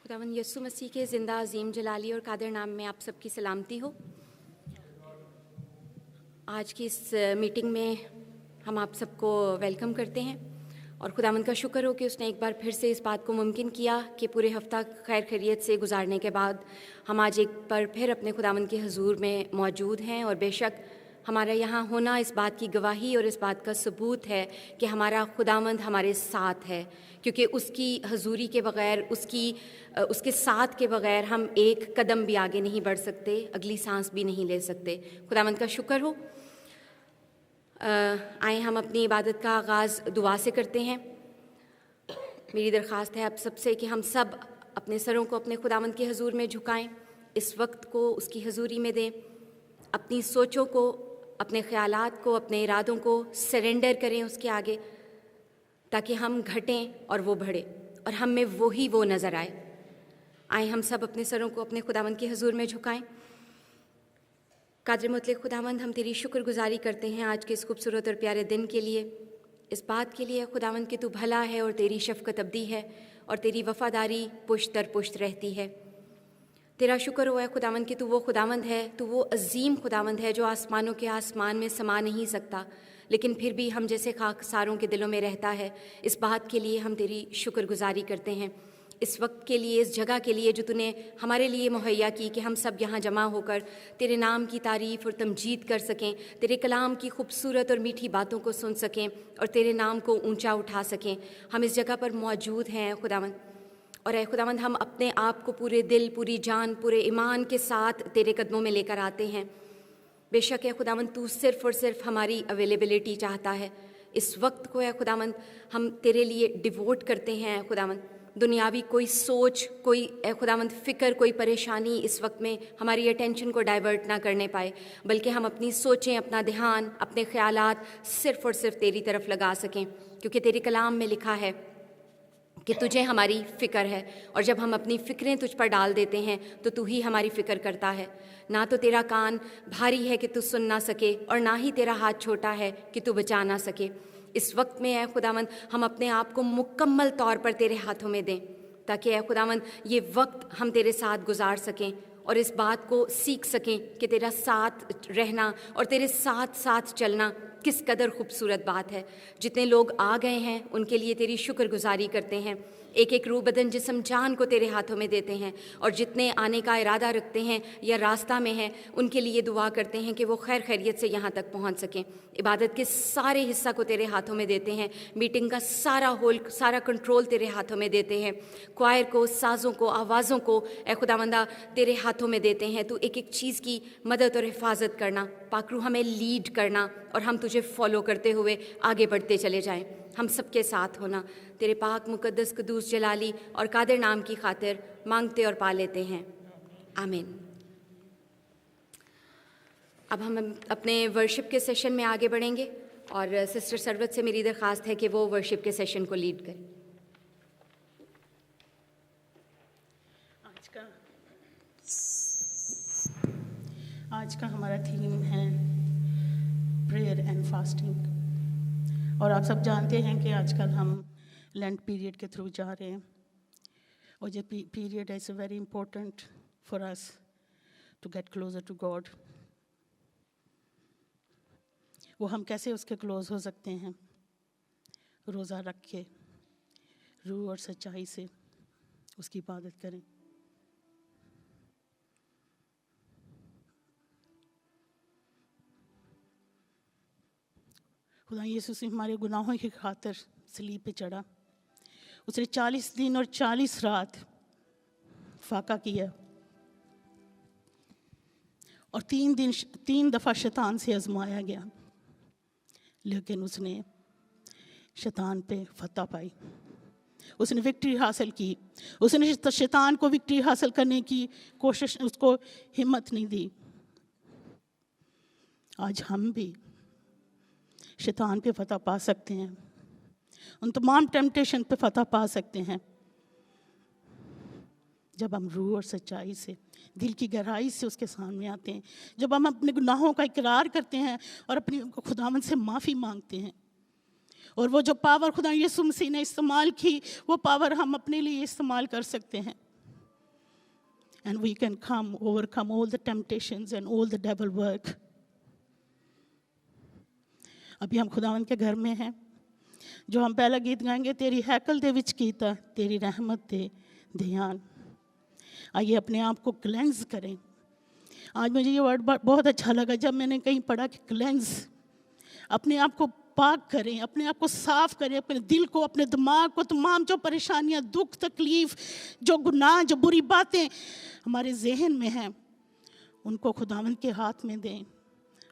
खुदावंद यीशु मसीह के ज़िंदा अजीम जलाली और कादिर नाम में आप सबकी सलामती हो। आज की इस मीटिंग में हम आप सबको वेलकम करते हैं और खुदावंद का शुक्र हो कि उसने एक बार फिर से इस बात को मुमकिन किया कि पूरे हफ्ता खैर खैरियत से गुजारने के बाद हम आज एक बार फिर अपने खुदावंद के हजूर में मौजूद हैं। और बेशक हमारा यहाँ होना इस बात की गवाही और इस बात का सबूत है कि हमारा खुदावंद हमारे साथ है, क्योंकि उसकी हजूरी के बग़ैर, उसके साथ के बग़ैर हम एक कदम भी आगे नहीं बढ़ सकते, अगली सांस भी नहीं ले सकते। खुदावंद का शुक्र हो। आए हम अपनी इबादत का आगाज़ दुआ से करते हैं। मेरी दरख्वास्त है आप सबसे कि हम सब अपने सरों को अपने खुदावंद के हजूर में झुकाएं, इस वक्त को उसकी हजूरी में दें, अपनी सोचों को, अपने ख़यालात को, अपने इरादों को सरेंडर करें उसके आगे, ताकि हम घटें और वो बढ़े और हम में वो नज़र आए। आए हम सब अपने सरों को अपने खुदावंद के हजूर में झुकाएं। कादिर मुतलक खुदावंद, हम तेरी शुक्रगुजारी करते हैं आज के इस खूबसूरत और प्यारे दिन के लिए, इस बात के लिए खुदावंद कि तू भला है और तेरी शफ़क़त अब्दी है और तेरी वफ़ादारी पुश्त दर पुश्त रहती है। तेरा शुक्र हो है खुदावंद कि तू वो खुदावंद है, तू वो अजीम खुदावंद है जो आसमानों के आसमान में समा नहीं सकता, लेकिन फिर भी हम जैसे खाकसारों के दिलों में रहता है। इस बात के लिए हम तेरी शुक्रगुजारी करते हैं, इस वक्त के लिए, इस जगह के लिए जो तूने हमारे लिए मुहैया की कि हम सब यहाँ जमा होकर तेरे नाम की तारीफ़ और तमजीद कर सकें, तेरे कलाम की खूबसूरत और मीठी बातों को सुन सकें और तेरे नाम को ऊंचा उठा सकें। हम इस जगह पर मौजूद हैं खुदावंद, और ऐ खुदावंद हम अपने आप को पूरे दिल, पूरी जान, पूरे ईमान के साथ तेरे कदमों में लेकर आते हैं। बेशक है खुदावंद तू सिर्फ़ और सिर्फ हमारी अवेलेबिलिटी चाहता है। इस वक्त को है खुदावंद हम तेरे लिए डिवोट करते हैं खुदावंद। दुनियावी कोई सोच, कोई खुदावंद फ़िक्र, कोई परेशानी इस वक्त में हमारी अटेंशन को डाइवर्ट ना करने पाए, बल्कि हम अपनी सोचें, अपना ध्यान, अपने ख़यालात सिर्फ़ और सिर्फ तेरी तरफ लगा सकें, क्योंकि तेरे कलाम में लिखा है कि तुझे हमारी फ़िक्र है, और जब हम अपनी फ़िक्रें तुझ पर डाल देते हैं तो तू ही हमारी फ़िक्र करता है। ना तो तेरा कान भारी है कि तू सुन ना सके, और ना ही तेरा हाथ छोटा है कि तू बचा ना सके। इस वक्त में ऐ खुदावंद हम अपने आप को मुकम्मल तौर पर तेरे हाथों में दें, ताकि ऐ खुदावंद ये वक्त हम तेरे साथ गुजार सकें और इस बात को सीख सकें कि तेरा साथ रहना और तेरे साथ साथ चलना किस कदर खूबसूरत बात है। जितने लोग आ गए हैं उनके लिए तेरी शुक्रगुजारी करते हैं, एक एक रूह बदन जिस्म जान को तेरे हाथों में देते हैं, और जितने आने का इरादा रखते हैं या रास्ता में हैं उनके लिए दुआ करते हैं कि वो खैर खैरियत से यहाँ तक पहुँच सकें। इबादत के सारे हिस्सा को तेरे हाथों में देते हैं, मीटिंग का सारा कंट्रोल तेरे हाथों में देते हैं, क्वायर को, साज़ों को, आवाज़ों को ए खुदावंदा तेरे हाथों में देते हैं। तू एक एक चीज़ की मदद और हिफाजत करना, पाकरू हमें लीड करना और हम तुझे फॉलो करते हुए आगे बढ़ते चले जाएं। हम सबके साथ होना, तेरे पाक मुकद्दस कदूस जलाली और कादिर नाम की खातिर मांगते और पा लेते हैं, आमीन। अब हम अपने वर्शिप के सेशन में आगे बढ़ेंगे और सिस्टर सरवत से मेरी दरख्वास्त है कि वो वर्शिप के सेशन को लीड करें। आज का हमारा थीम है प्रेयर एंड फास्टिंग, और आप सब जानते हैं कि आजकल हम लेंट पीरियड के थ्रू जा रहे हैं, और ये period is very important for us to get closer to God. वो हम कैसे उसके क्लोज हो सकते हैं? रोज़ा रख के, रूह और सच्चाई से उसकी इबादत करें। खुदा यीशु हमारे गुनाहों की खातिर सलीब पे चढ़ा, उसने 40 दिन और 40 रात फाका किया, और 3 दफ़ा शैतान से आजमाया गया, लेकिन उसने शैतान पे फतह पाई, उसने विक्ट्री हासिल की। उसने शैतान को विक्ट्री हासिल करने की कोशिश, उसको हिम्मत नहीं दी। आज हम भी शैतान पे फतह पा सकते हैं, उन तमाम टेम्पटेशन पे फतह पा सकते हैं जब हम रूह और सच्चाई से, दिल की गहराई से उसके सामने आते हैं, जब हम अपने गुनाहों का इकरार करते हैं और अपनी खुदावंद से माफ़ी मांगते हैं। और वो जो पावर खुदा यीशु मसीह ने इस्तेमाल की, वो पावर हम अपने लिए इस्तेमाल कर सकते हैं। and we can overcome all the temptations and all the devil work. अभी हम खुदावन के घर में हैं. जो हम पहला गीत गाएंगे, तेरी हैकल दे विच कीता तेरी रहमत दे ध्यान. आइए अपने आप को क्लेंस करें. आज मुझे ये वर्ड बहुत अच्छा लगा जब मैंने कहीं पढ़ा कि क्लेंस. अपने आप को पाक करें, अपने आप को साफ करें, अपने दिल को, अपने दिमाग को, तमाम जो परेशानियां, दुख, तकलीफ, जो गुनाह, जो बुरी बातें हमारे जहन में हैं, उनको खुदावंद के हाथ में दें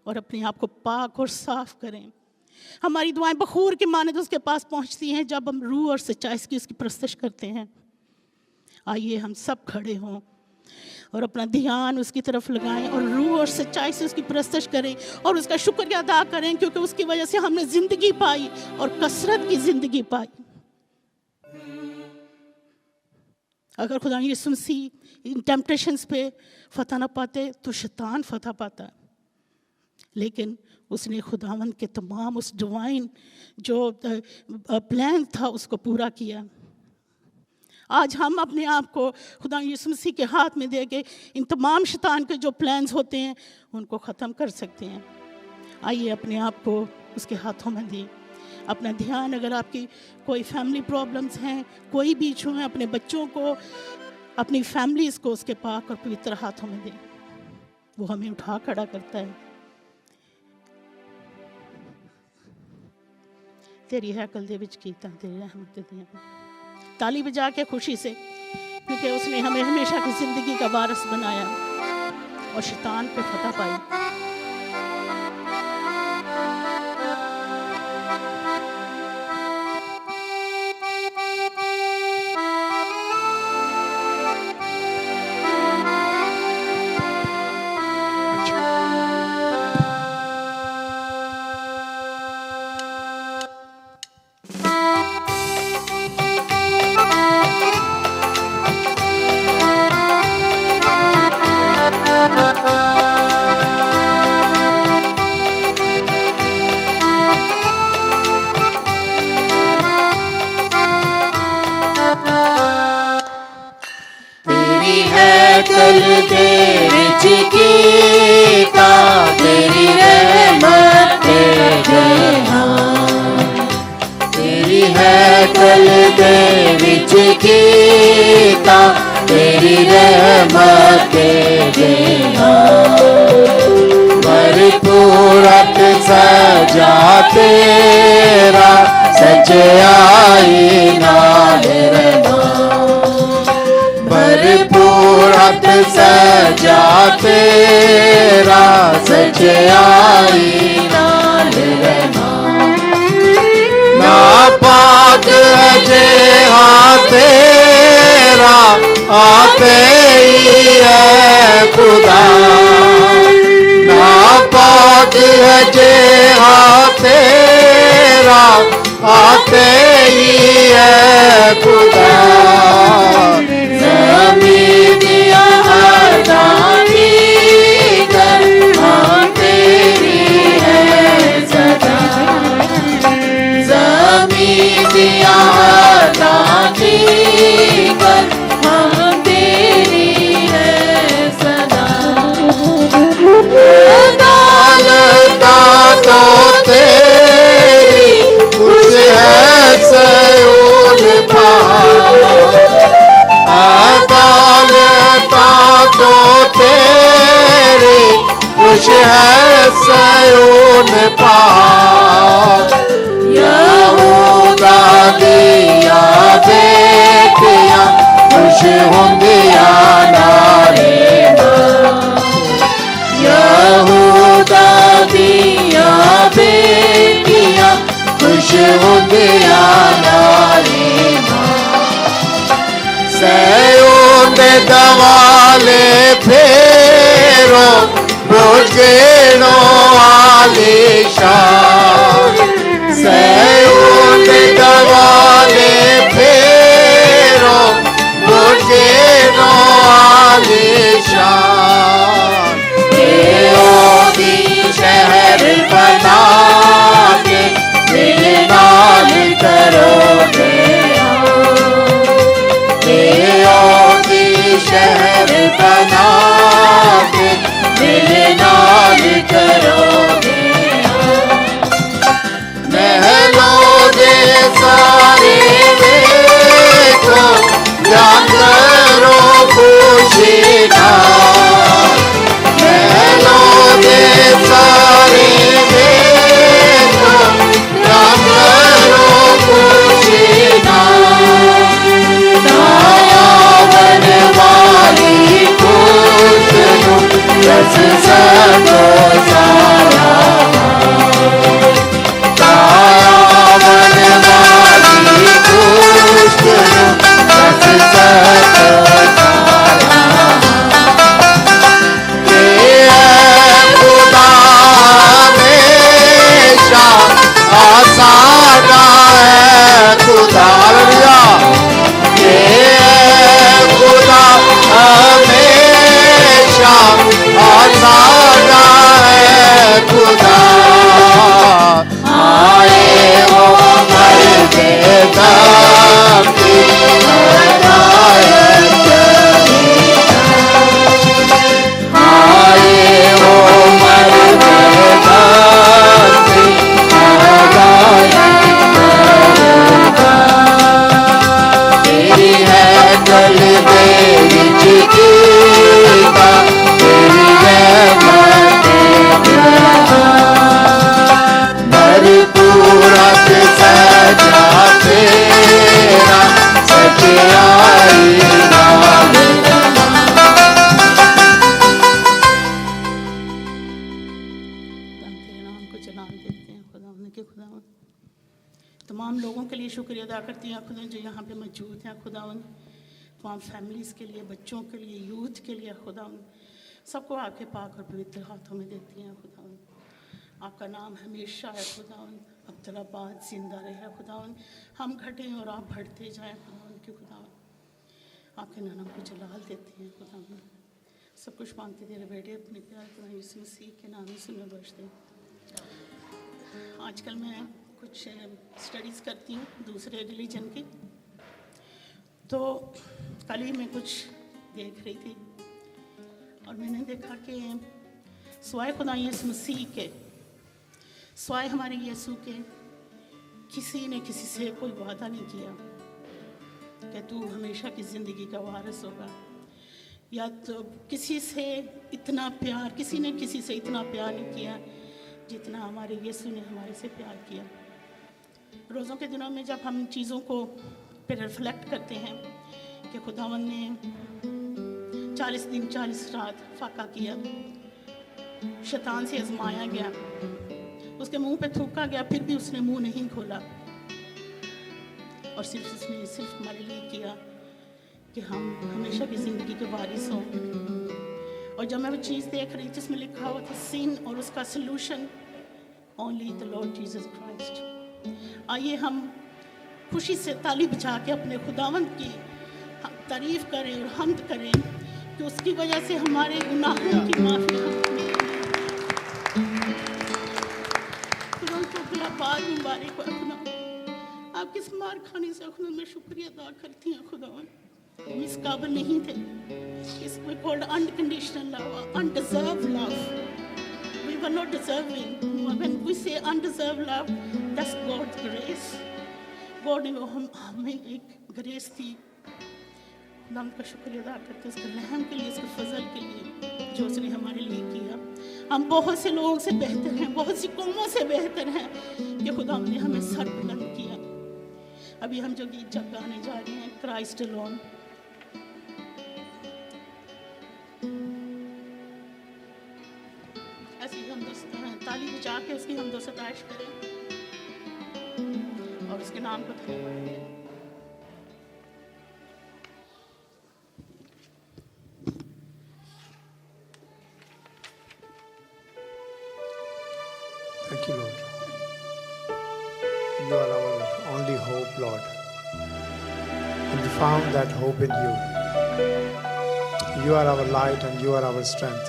और अपने आप को पाक और साफ करें. हमारी दुआएं बखूर की मानद उसके पास पहुंचती हैं जब हम रूह और सच्चाई की उसकी परस्तिश करते हैं. आइए हम सब खड़े हों और अपना ध्यान उसकी तरफ लगाएं और रूह और सच्चाई से उसकी परस्तिश करें और उसका शुक्रिया अदा करें, क्योंकि उसकी वजह से हमने ज़िंदगी पाई और कसरत की ज़िंदगी पाई. अगर खुदा यीशु मसीह इन टेम्पटेशंस पे फतह ना पाते तो शैतान फतह पाता, लेकिन उसने खुदावंद के तमाम उस डिवाइन जो प्लान था उसको पूरा किया. आज हम अपने आप को खुदा यीशु मसीह के हाथ में दे के इन तमाम शैतान के जो प्लान्स होते हैं उनको ख़त्म कर सकते हैं. आइए अपने आप को उसके हाथों में दें. अपना ध्यान, अगर आपकी कोई फैमिली प्रॉब्लम्स हैं, कोई भी इशू है, अपने बच्चों को, अपनी फैमिलीज़ को उसके पाक और पवित्र हाथों में दें. वो हमें उठा खड़ा करता है. तेरी हैकल दे विच कीता तेरी रहमत दे. ताली बजा के खुशी से, क्योंकि उसने हमें हमेशा की ज़िंदगी का वारिस बनाया और शैतान पे फतह पाई. शहर खुदावन। तमाम लोगों के लिए शुक्रिया अदा करती हैं खुदा जो यहाँ पे मौजूद हैं खुदावन, तमाम फैमिलीज़ के लिए, बच्चों के लिए, यूथ के लिए खुदावन, सबको आपके पाक और पवित्र हाथों में देती हैं खुदावन। आपका नाम हमेशा है खुदावन, अब्दुल्लाबाद जिंदा रहे खुदावन। हम घटें और आप बढ़ते जाएं खुदावन के खुदावन, आपके नाम को जलाल देते हैं खुदावन। सब कुछ मांगते तेरे बेटे अपने प्यार खुदा यीशु मसीह के नाम से मैं बख्श दे। आजकल मैं कुछ स्टडीज़ करती हूँ दूसरे रिलीजन की, तो कल ही मैं कुछ देख रही थी और मैंने देखा कि स्वाय खुदा यीशु मसीह के, स्वाय हमारे यीशु के, किसी ने किसी से कोई वादा नहीं किया कि तू हमेशा की ज़िंदगी का वारिस होगा, या तो किसी से इतना प्यार, किसी ने किसी से इतना प्यार नहीं किया जितना हमारे यीशु ने हमारे से प्यार किया। रोज़ों के दिनों में जब हम चीज़ों को पे रिफ्लेक्ट करते हैं कि खुदावन ने 40 दिन 40 रात फाका किया, शैतान से आजमाया गया, उसके मुंह पे थूका गया, फिर भी उसने मुंह नहीं खोला, और सिर्फ हमारे लिए किया कि हम हमेशा की ज़िंदगी के वारिस हों। और जब मैं वो चीज़ देख रही थी उसमें लिखा हुआ था सिन और उसका solution only the Lord Jesus Christ. आइए हम खुशी से ताली बजा के अपने खुदावंद की तारीफ़ करें और हम्द करें कि उसकी वजह से हमारे गुनाहों की माफ़ी हमें बाद मुबारक खुदा। आपके इस मार खाने से खुदा मैं शुक्रिया अदा करती हूँ खुदावन, हम इस काबिल नहीं थे। इसको called unconditional love, undeserved love. We were not deserving. When we say undeserved love, that's God's grace. God ने हमें एक ग्रेस दी। हम का शुक्रिया अदा करते हैं उसके रहम के लिए, उसके फजल के लिए जो उसने हमारे लिए किया। हम बहुत से लोगों से बेहतर हैं, बहुत सी कौमों से बेहतर हैं कि खुदा ने हमें सर बुलंद किया। अभी हम जो गीत जब गाने जा रहे हैं, क्राइस्ट अलोन, ऐसी हम ताली बजा के उसकी हम दो सताइश करें और उसके नाम को धन्यवाद दें। Thank you, Lord. You are our only hope, Lord. And we found that hope in you. You are our light and you are our strength.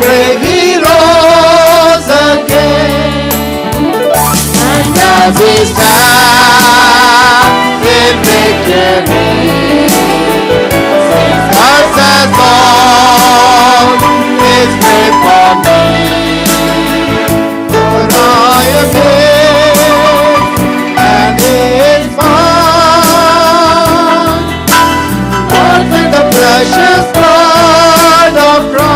grave he rose again, and as he stands in victory, since has gone his grave for me, for I am his and he is mine, bought with the precious blood of Christ.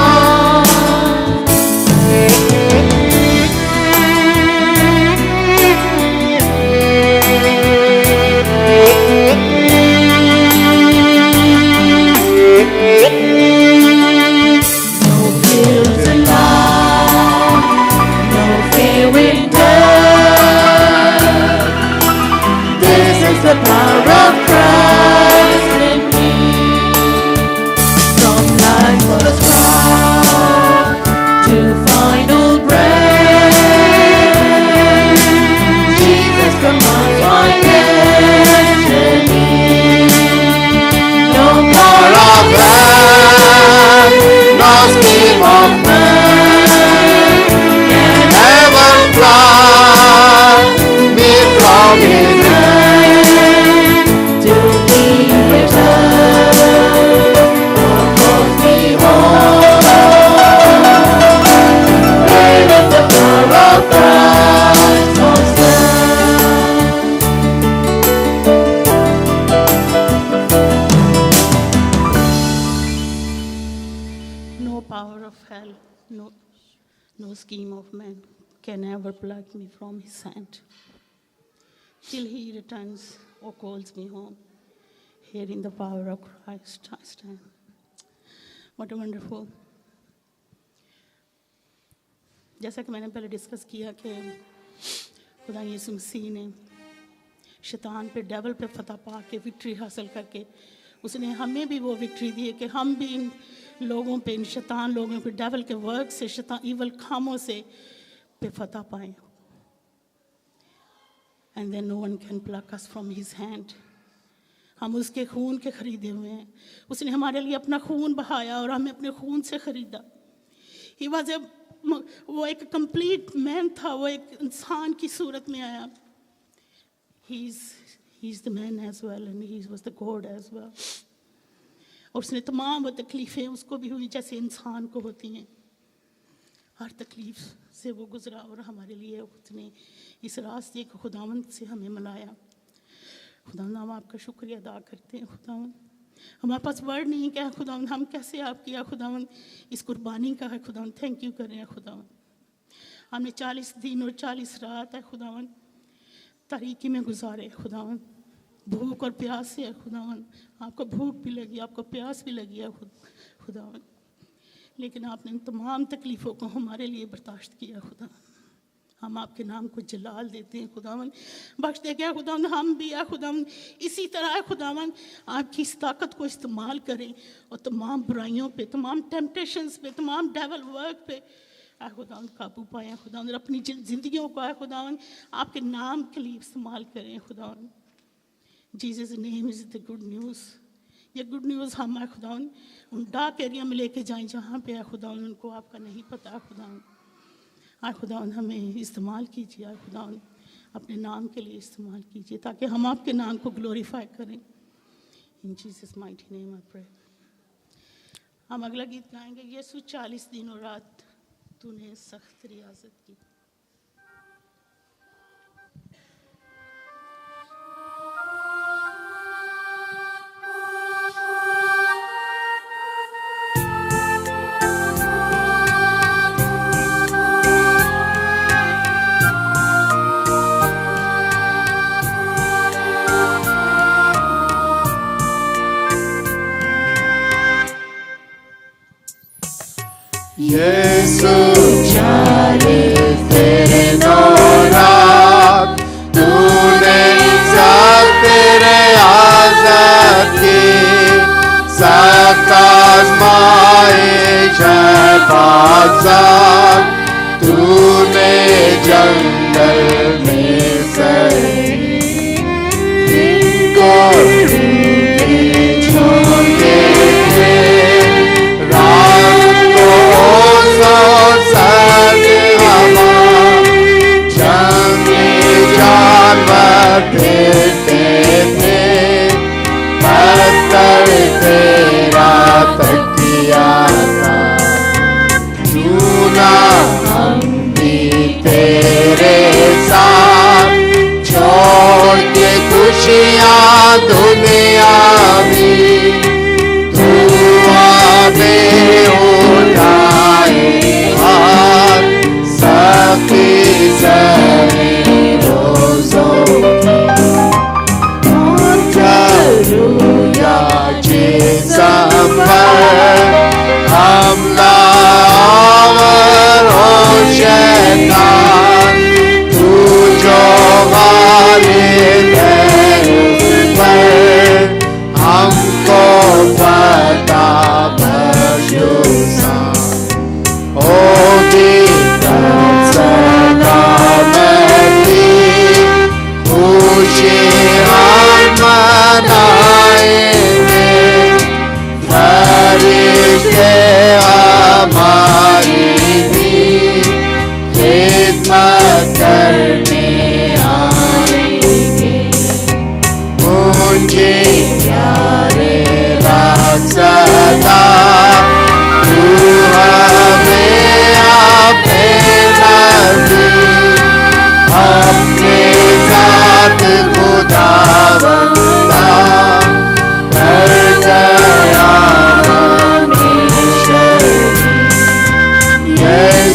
No guilt in life, no fear in death. This is the power of Christ in me. From life was brought to final breath. Jesus commands my destiny. No Power of man, no scheme of man, can ever pluck me from his hand. to be returned or cause me home. Great is the power of Christ on No power of hell, no scheme of man can ever pluck me from his hand. Till he returns or calls me home. Here in the power of Christ I stand. What a wonderful. जैसा कि मैंने पहले discuss किया कि खुदा यीशु मसीह ने शैतान पे डेवल पे फतह पा के विक्ट्री हासिल करके उसने हमें भी वो विक्ट्री दी है कि हम भी इन लोगों पे, इन शैतान लोगों पे, डेवल के वर्क से, शैतान इवल खामों से पे फतह पाएं. And then no one can pluck us from his hand. हम उसके खून के खरीदे हुए हैं. उसने हमारे लिए अपना खून बहाया और हमें अपने खून से खरीदा. He was a, वो एक कंप्लीट मैन था, वो एक इंसान की सूरत में आया. He's the man as well and he was the God as well. और उसने तमाम वो तकलीफ़ें उसको भी हुई जैसे इंसान को होती हैं. हर तकलीफ़ से वो गुज़रा और हमारे लिए उसने इस रास्ते को खुदावंद से हमें मिलाया. खुदावंद हम आपका शुक्रिया अदा करते हैं. खुदावंद हमारे पास वर्ड नहीं क्या खुदावंद, हम कैसे आपकी खुदावंद इस कुर्बानी का है खुदावंद थैंक यू कर रहे हैं खुदावंद. हमने 40 दिन और 40 रात है खुदावंद तारीकी में गुजारे खुदावंद. भूख और प्यास से है खुदावंद. आपको भूख भी लगी, आपको प्यास भी लगी है खुदावंद, लेकिन आपने इन तमाम तकलीफ़ों को हमारे लिए बर्दाश्त किया खुदा. हम आपके नाम को जलाल देते हैं खुदावन. बख्श दे क्या खुदावन, हम भी खुदावन इसी तरह खुदावन आपकी इस ताकत को इस्तेमाल करें और तमाम बुराइयों पे, तमाम टेम्पटेशंस पे, तमाम डेवल वर्क पे खुदावन काबू पाएँ खुदावन. और अपनी ज़िंदगियों को खुदावन आपके नाम के लिए इस्तेमाल करें खुदावन. Jesus name is the good news. ये गुड न्यूज़ हम खुदावन उन डार्क एरिया में लेके जाएं जहाँ पे खुदावन उनको आपका नहीं पता खुदावन. खुदावन हमें इस्तेमाल कीजिए खुदावन, अपने नाम के लिए इस्तेमाल कीजिए ताकि हम आपके नाम को ग्लोरीफाई करें. In Jesus mighty name I pray. हम अगला गीत गाएंगे. यीशु 40 दिन और रात तूने सख्त रियाजत की. यीशु 40 दिन और रात तूने सख्त रियाजत की. सख्त आज़माइश है बादशाह तूने जंगल में सही. इनको छोड़ के रात को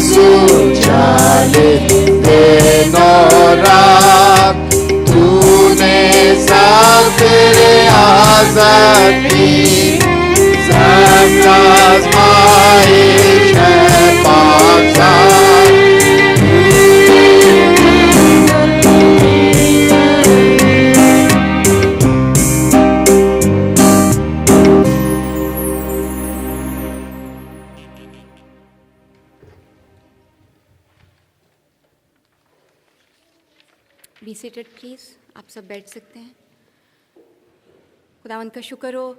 यीशु चले दिन और रात, तूने सब तेरे आजाद की, सब आजमाइश है पाकसार। बी सीटेड प्लीज़, आप सब बैठ सकते हैं। खुदावंद का शुक्र हो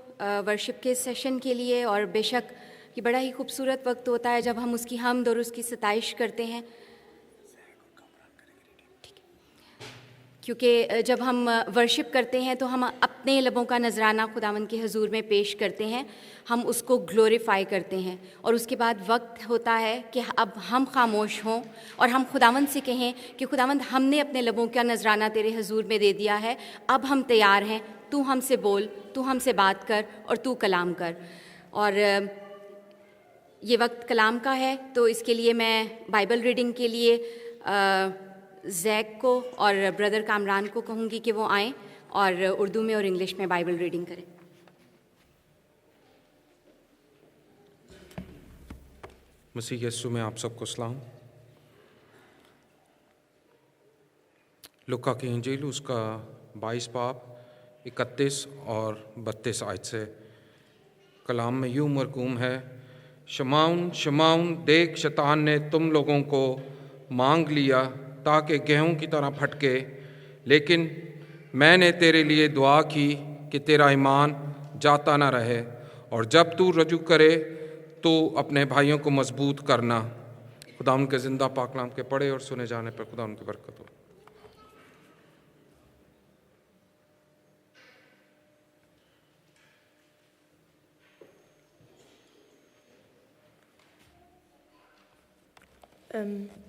वर्शिप के सेशन के लिए, और बेशक ये बड़ा ही खूबसूरत वक्त होता है जब हम उसकी हमद और उसकी सताइश करते हैं, क्योंकि जब हम वर्शिप करते हैं तो हम अपने लबों का नजराना खुदावंद के हजूर में पेश करते हैं, हम उसको ग्लोरीफाई करते हैं, और उसके बाद वक्त होता है कि अब हम खामोश हों और हम खुदावंद से कहें कि खुदावंद हमने अपने लबों का नजराना तेरे हजूर में दे दिया है, अब हम तैयार हैं, तू हमसे बोल, तू हमसे बात कर और तू कलाम कर। और ये वक्त कलाम का है, तो इसके लिए मैं बाइबल रीडिंग के लिए जैक को और ब्रदर कामरान को कहूँगी कि वो आएँ और उर्दू में और इंग्लिश में बाइबल रीडिंग करें। मसीह यीशु में आप सबको सलाम। लुका की इंजील उसका 22 बाब 31 और 32 आयत से कलाम में यूं मरकूम है, शमाउन शमाउन, देख शैतान ने तुम लोगों को मांग लिया ताकि गेहूं की तरह फटके, लेकिन मैंने तेरे लिए दुआ की कि तेरा ईमान जाता ना रहे, और जब तू रजू करे तो अपने भाइयों को मजबूत करना। खुदा उनके ज़िंदा पाकलाम के पढ़े और सुने जाने पर खुदा उनकी बरकत हो।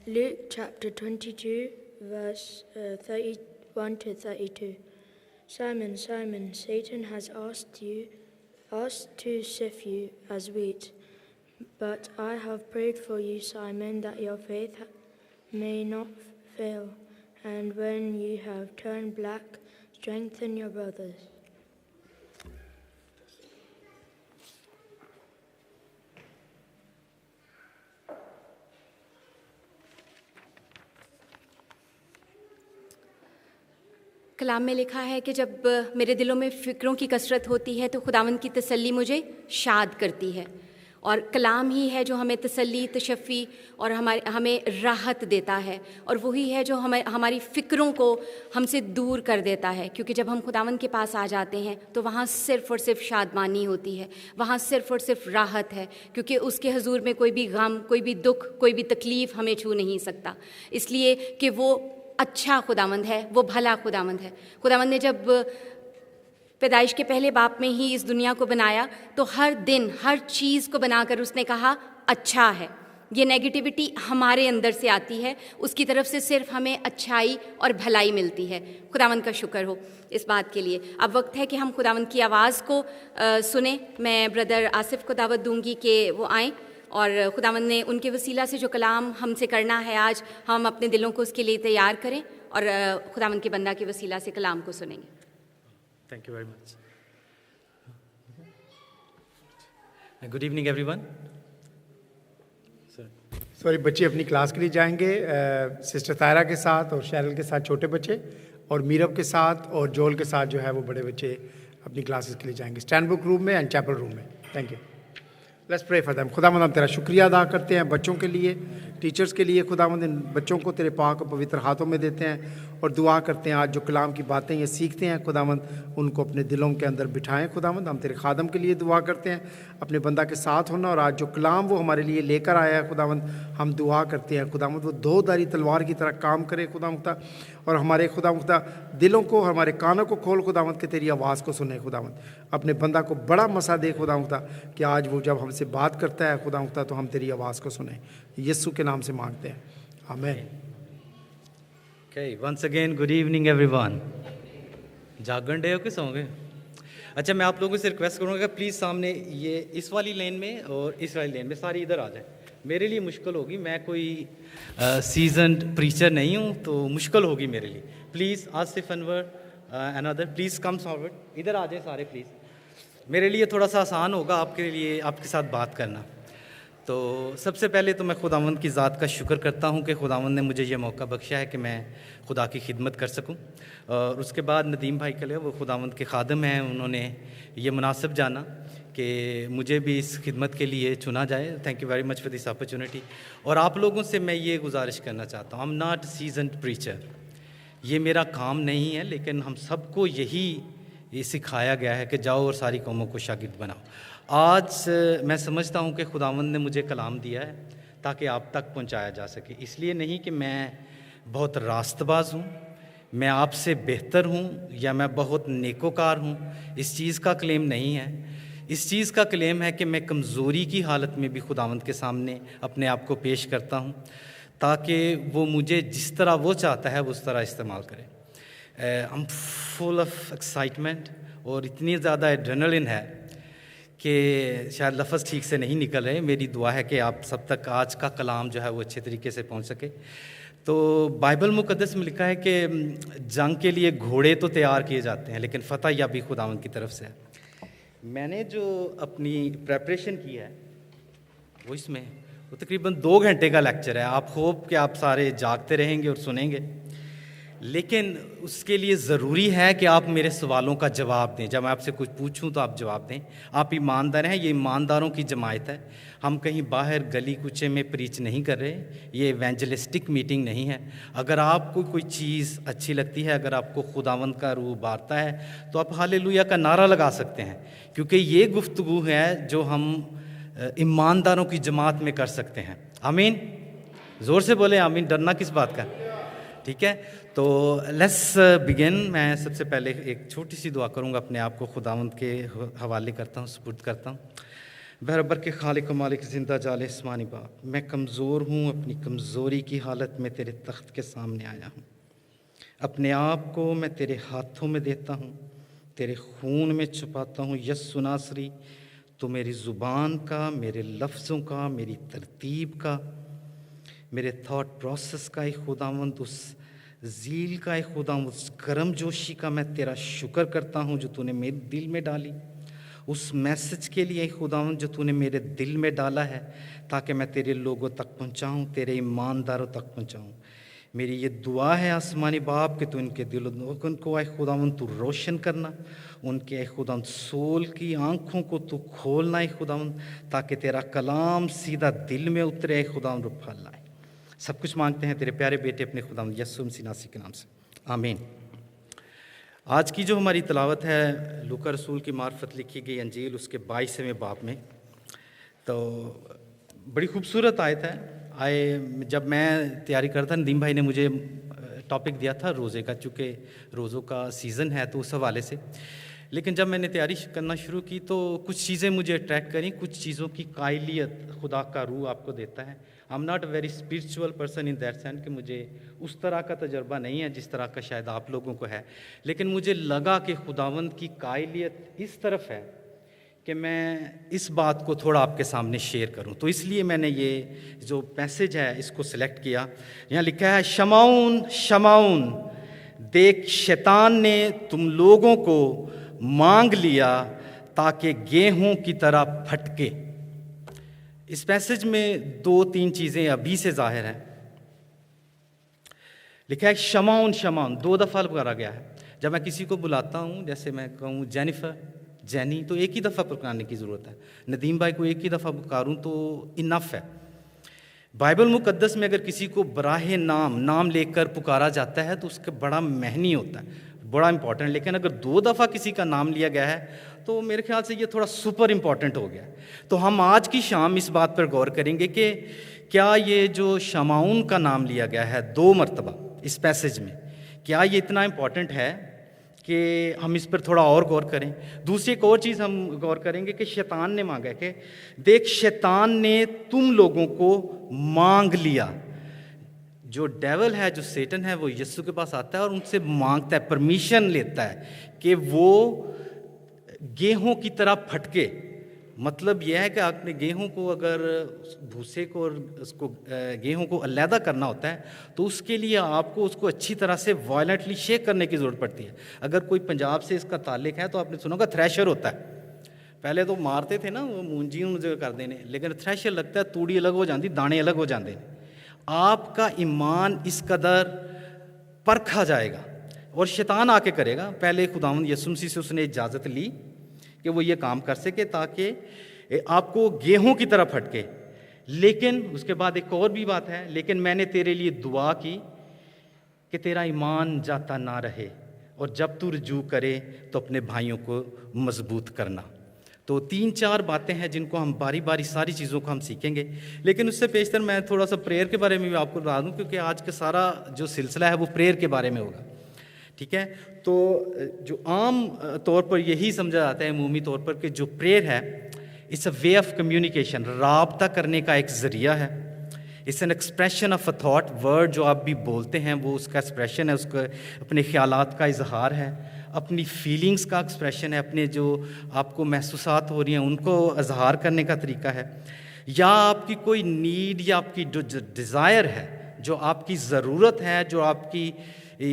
Luke chapter 22, verse 31 to 32. Simon, Simon, Satan has asked to sift you as wheat, but I have prayed for you, Simon, that your faith may not fail. And when you have turned black, strengthen your brothers. कलाम में लिखा है कि जब मेरे दिलों में फ़िक्रों की कसरत होती है तो खुदावंद की तसल्ली मुझे शाद करती है, और कलाम ही है जो हमें तसल्ली, तशफ़ी और हमें राहत देता है, और वही है जो हमारी फ़िक्रों को हमसे दूर कर देता है, क्योंकि जब हम खुदावंद के पास आ जाते हैं तो वहाँ सिर्फ़ और सिर्फ शादमानी होती है, वहाँ सिर्फ़ और सिर्फ राहत है, क्योंकि उसके हजूर में कोई भी गम, कोई भी दुख, कोई भी तकलीफ़ हमें छू नहीं सकता, इसलिए कि वो अच्छा खुदावंद है, वो भला खुदावंद है। खुदावंद ने जब पैदाइश के पहले बाप में ही इस दुनिया को बनाया तो हर दिन हर चीज़ को बनाकर उसने कहा अच्छा है। ये नेगेटिविटी हमारे अंदर से आती है, उसकी तरफ से सिर्फ हमें अच्छाई और भलाई मिलती है। खुदावंद का शुक्र हो इस बात के लिए। अब वक्त है कि हम खुदावंद की आवाज़ को सुने। मैं ब्रदर आसिफ को दावत दूंगी कि वो आएँ, और खुदावंद ने उनके वसीला से जो कलाम हमसे करना है आज, हम अपने दिलों को उसके लिए तैयार करें और खुदावंद के बंदा के वसीला से कलाम को सुनेंगे। Thank you very much. Good evening, everyone. Sorry, बच्चे अपनी क्लास के लिए जाएंगे सिस्टर तायरा के साथ और शैरल के साथ छोटे बच्चे, और मीरब के साथ और जोल के साथ जो है वो बड़े बच्चे अपनी क्लासेस के लिए जाएंगे स्टैंड बुक रूम में एंड चैपल रूम में। Thank you. Let's pray for them. खुदावंद हम तेरा शुक्रिया अदा करते हैं बच्चों के लिए, टीचर्स के लिए। खुदावंद इन बच्चों को तेरे पाक और पवित्र हाथों में देते हैं और दुआ करते हैं आज जो कलाम की बातें ये सीखते हैं खुदावंद उनको अपने दिलों के अंदर बिठाएं। खुदावंद हम तेरे खादम के लिए दुआ करते हैं, अपने बंदा के साथ होना, और आज जो कलाम वो हमारे लिए लेकर आया है खुदावंद हम दुआ करते हैं खुदावंद वो दो धारी तलवार की तरह काम करे खुदावंद, और हमारे खुदावंद दिलों को, हमारे कानों को खोल खुदावंद के तेरी आवाज़ को सुने खुदावंद। अपने बंदा को बड़ा मसा दे खुदावंद कि आज वो जब हमसे बात करता है खुदावंद तो हम तेरी आवाज़ को सुने। यीशु के नाम से मांगते हैं, आमीन। Okay, once again, good evening, everyone. जागरण डे हो कि सो गए? अच्छा, मैं आप लोगों से रिक्वेस्ट करूँगा प्लीज़ सामने ये इस वाली लेन में और इस वाली लेन में सारी इधर आ जाए, मेरे लिए मुश्किल होगी, मैं कोई सीजनड प्रीचर नहीं हूँ, तो मुश्किल होगी मेरे लिए। Please Asif Anwar another please come forward, इधर आ जाए सारे प्लीज़। मेरे लिए थोड़ा सा आसान होगा आपके लिए आपके साथ बात करना। तो सबसे पहले तो मैं खुदावंद की ज़ात का शुक्र करता हूँ कि खुदावंद ने मुझे ये मौका बख्शा है कि मैं खुदा की खिदमत कर सकूँ। और उसके बाद नदीम भाई के लिए, वो खुदावंद के खादम हैं, उन्होंने ये मुनासिब जाना कि मुझे भी इस खिदमत के लिए चुना जाए। Thank you very much for this opportunity. और आप लोगों से मैं ये गुजारिश करना चाहता हूँ, I am not seasoned preacher, ये मेरा काम नहीं है, लेकिन हम सबको ये सिखाया गया है कि जाओ और सारी कौमों को शागिर्द बनाओ। आज मैं समझता हूँ कि खुदावंद ने मुझे कलाम दिया है ताकि आप तक पहुँचाया जा सके। इसलिए नहीं कि मैं बहुत रास्तबाज हूँ, मैं आपसे बेहतर हूँ या मैं बहुत नेकोकार हूँ, इस चीज़ का क्लेम नहीं है। इस चीज़ का क्लेम है कि मैं कमज़ोरी की हालत में भी खुदावंद के सामने अपने आप को पेश करता हूँ ताकि वो मुझे जिस तरह वो चाहता है उस तरह इस्तेमाल करे। I am full of excitement और इतनी ज़्यादा एड्रेनलिन है कि शायद लफ्ज़ ठीक से नहीं निकल रहे। मेरी दुआ है कि आप सब तक आज का कलाम जो है वो अच्छे तरीके से पहुंच सके। तो बाइबल मुक़द्दस में लिखा है कि जंग के लिए घोड़े तो तैयार किए जाते हैं, लेकिन फ़तह या भी खुदावंद की तरफ से है। मैंने जो अपनी प्रेपरेशन की है वो इसमें वो तकरीबन 2 घंटे का लेक्चर है। आप होप कि आप सारे जागते रहेंगे और सुनेंगे, लेकिन उसके लिए ज़रूरी है कि आप मेरे सवालों का जवाब दें। जब मैं आपसे कुछ पूछूं तो आप जवाब दें। आप ईमानदार हैं, ये ईमानदारों की जमायत है। हम कहीं बाहर गली कूचे में प्रीच नहीं कर रहे, ये इवेंजलिस्टिक मीटिंग नहीं है। अगर आपको कोई चीज़ अच्छी लगती है, अगर आपको खुदावंद का रूह बारता है, तो आप हालेलुया का नारा लगा सकते हैं, क्योंकि ये गुफ्तगू है जो हम ईमानदारों की जमात में कर सकते हैं। आमीन, ज़ोर से बोले आमीन, डरना किस बात का। ठीक है, तो लेट्स बिगिन। मैं सबसे पहले एक छोटी सी दुआ करूंगा, अपने आप को खुदावंद के हवाले करता हूँ, सुपुर्द करता हूँ। बरबर के खालिक मालिक ज़िंदा जाले आसमानी बाप, मैं कमज़ोर हूँ, अपनी कमज़ोरी की हालत में तेरे तख्त के सामने आया हूँ। अपने आप को मैं तेरे हाथों में देता हूँ, तेरे खून में छुपाता हूँ। यस्सु नासरी, तो मेरी ज़ुबान का, मेरे लफ्ज़ों का, मेरी तरतीब का, मेरे थॉट प्रोसेस का खुदावंद, उस ज़ील का खुदावंद, उस गर्म जोशी का मैं तेरा शुक्र करता हूँ जो तूने मेरे दिल में डाली। उस मैसेज के लिए खुदावंद जो तूने मेरे दिल में डाला है, ताकि मैं तेरे लोगों तक पहुँचाऊँ, तेरे ईमानदारों तक पहुँचाऊँ। मेरी ये दुआ है आसमानी बाप कि तू इनके दिल को आए खुदावंद तू रोशन करना, उनके आए खुदावंद सोल की आँखों को तू खोलना है खुदावंद, ताकि तेरा कलाम सीधा दिल में उतरे खुदावंद, फल लाए। सब कुछ मांगते हैं तेरे प्यारे बेटे अपने खुदावंद यस्सु मसीह नासी के नाम से, आमीन। आज की जो हमारी तलावत है लूका रसूल की मार्फत लिखी गई अंजील उसके 22वें बाब में, तो बड़ी खूबसूरत आयत है। जब मैं तैयारी करता, नदीम भाई ने मुझे टॉपिक दिया था रोज़े का, चूँकि रोज़ों का सीज़न है तो उस हवाले से। लेकिन जब मैंने तैयारी करना शुरू की तो कुछ चीज़ें मुझे अट्रैक्ट करी, कुछ चीज़ों की कायलियत खुदा का रूह आपको देता है। I am not a very spiritual person in that sense कि मुझे उस तरह का तजर्बा नहीं है जिस तरह का शायद आप लोगों को है, लेकिन मुझे लगा कि खुदावंद की कायलियत इस तरफ है कि मैं इस बात को थोड़ा आपके सामने शेयर करूं। तो इसलिए मैंने ये जो पैसेज है इसको सिलेक्ट किया। यहाँ लिखा है, शमाउन शमाउन, देख शैतान ने तुम लोगों को मांग लिया ताकि गेहूं की तरह फटके। इस पैसेज में 2-3 चीज़ें अभी से जाहिर हैं। लिखा है शमाउन शमाउन, 2 दफ़ा पुकारा गया है। जब मैं किसी को बुलाता हूँ, जैसे मैं कहूँ जेनिफर, जैनी, तो एक ही दफ़ा पुकारने की ज़रूरत है। नदीम भाई को एक ही दफ़ा पुकारूँ तो इनफ है। बाइबल मुक़द्दस में अगर किसी को बराहे नाम लेकर पुकारा जाता है तो उसका बड़ा महनी होता है, बड़ा इंपॉर्टेंट। लेकिन अगर 2 दफ़ा किसी का नाम लिया गया है तो मेरे ख्याल से ये थोड़ा सुपर इम्पॉर्टेंट हो गया। तो हम आज की शाम इस बात पर गौर करेंगे कि क्या ये जो शमाउन का नाम लिया गया है 2 मरतबा इस पैसेज में, क्या ये इतना इम्पॉर्टेंट है कि हम इस पर थोड़ा और गौर करें। दूसरी एक और चीज़ हम गौर करेंगे कि शैतान ने मांगा है कि देख शैतान ने तुम लोगों को मांग लिया। जो डेवल है, जो सेटन है, वो यीशु के पास आता है और उनसे मांगता है, परमिशन लेता है कि वो गेहूं की तरह फटके। मतलब यह है कि आपने गेहूं को अगर भूसे को और उसको गेहूं को अलहदा करना होता है तो उसके लिए आपको उसको अच्छी तरह से वायलेंटली शेक करने की ज़रूरत पड़ती है। अगर कोई पंजाब से इसका ताल्लुक है तो आपने सुना होगा थ्रेशर होता है। पहले तो मारते थे ना वो मूंजी मुझे कर देने, लेकिन थ्रेशर लगता है, तूड़ी अलग हो जाती, दाने अलग हो जाते हैं। आपका ईमान इस कदर परखा जाएगा और शैतान आके करेगा। पहले खुदावंद यीशु मसीह से उसने इजाज़त ली कि वो ये काम कर सके ताकि आपको गेहूं की तरह फटके, लेकिन उसके बाद एक और भी बात है, लेकिन मैंने तेरे लिए दुआ की कि तेरा ईमान जाता ना रहे और जब तू रुजू करे तो अपने भाइयों को मजबूत करना। तो 3-4 बातें हैं जिनको हम बारी बारी सारी चीज़ों को हम सीखेंगे, लेकिन उससे पेशतर मैं थोड़ा सा प्रेयर के बारे में भी आपको बता दूं, क्योंकि आज का सारा जो सिलसिला है वो प्रेयर के बारे में होगा। ठीक है, तो जो आम तौर पर यही समझा जाता है अमूमी तौर पर कि जो प्रेयर है it's a way of communication, राब्ता करने का एक ज़रिया है। It's an expression of a thought, word जो आप भी बोलते हैं वो उसका एक्सप्रेशन है, उसका अपने ख्यालात का इजहार है, अपनी फीलिंग्स का एक्सप्रेशन है, अपने जो आपको महसूसात हो रही हैं उनको इजहार करने का तरीका है, या आपकी कोई नीड या आपकी जो डिज़ायर है, जो आपकी ज़रूरत है, जो आपकी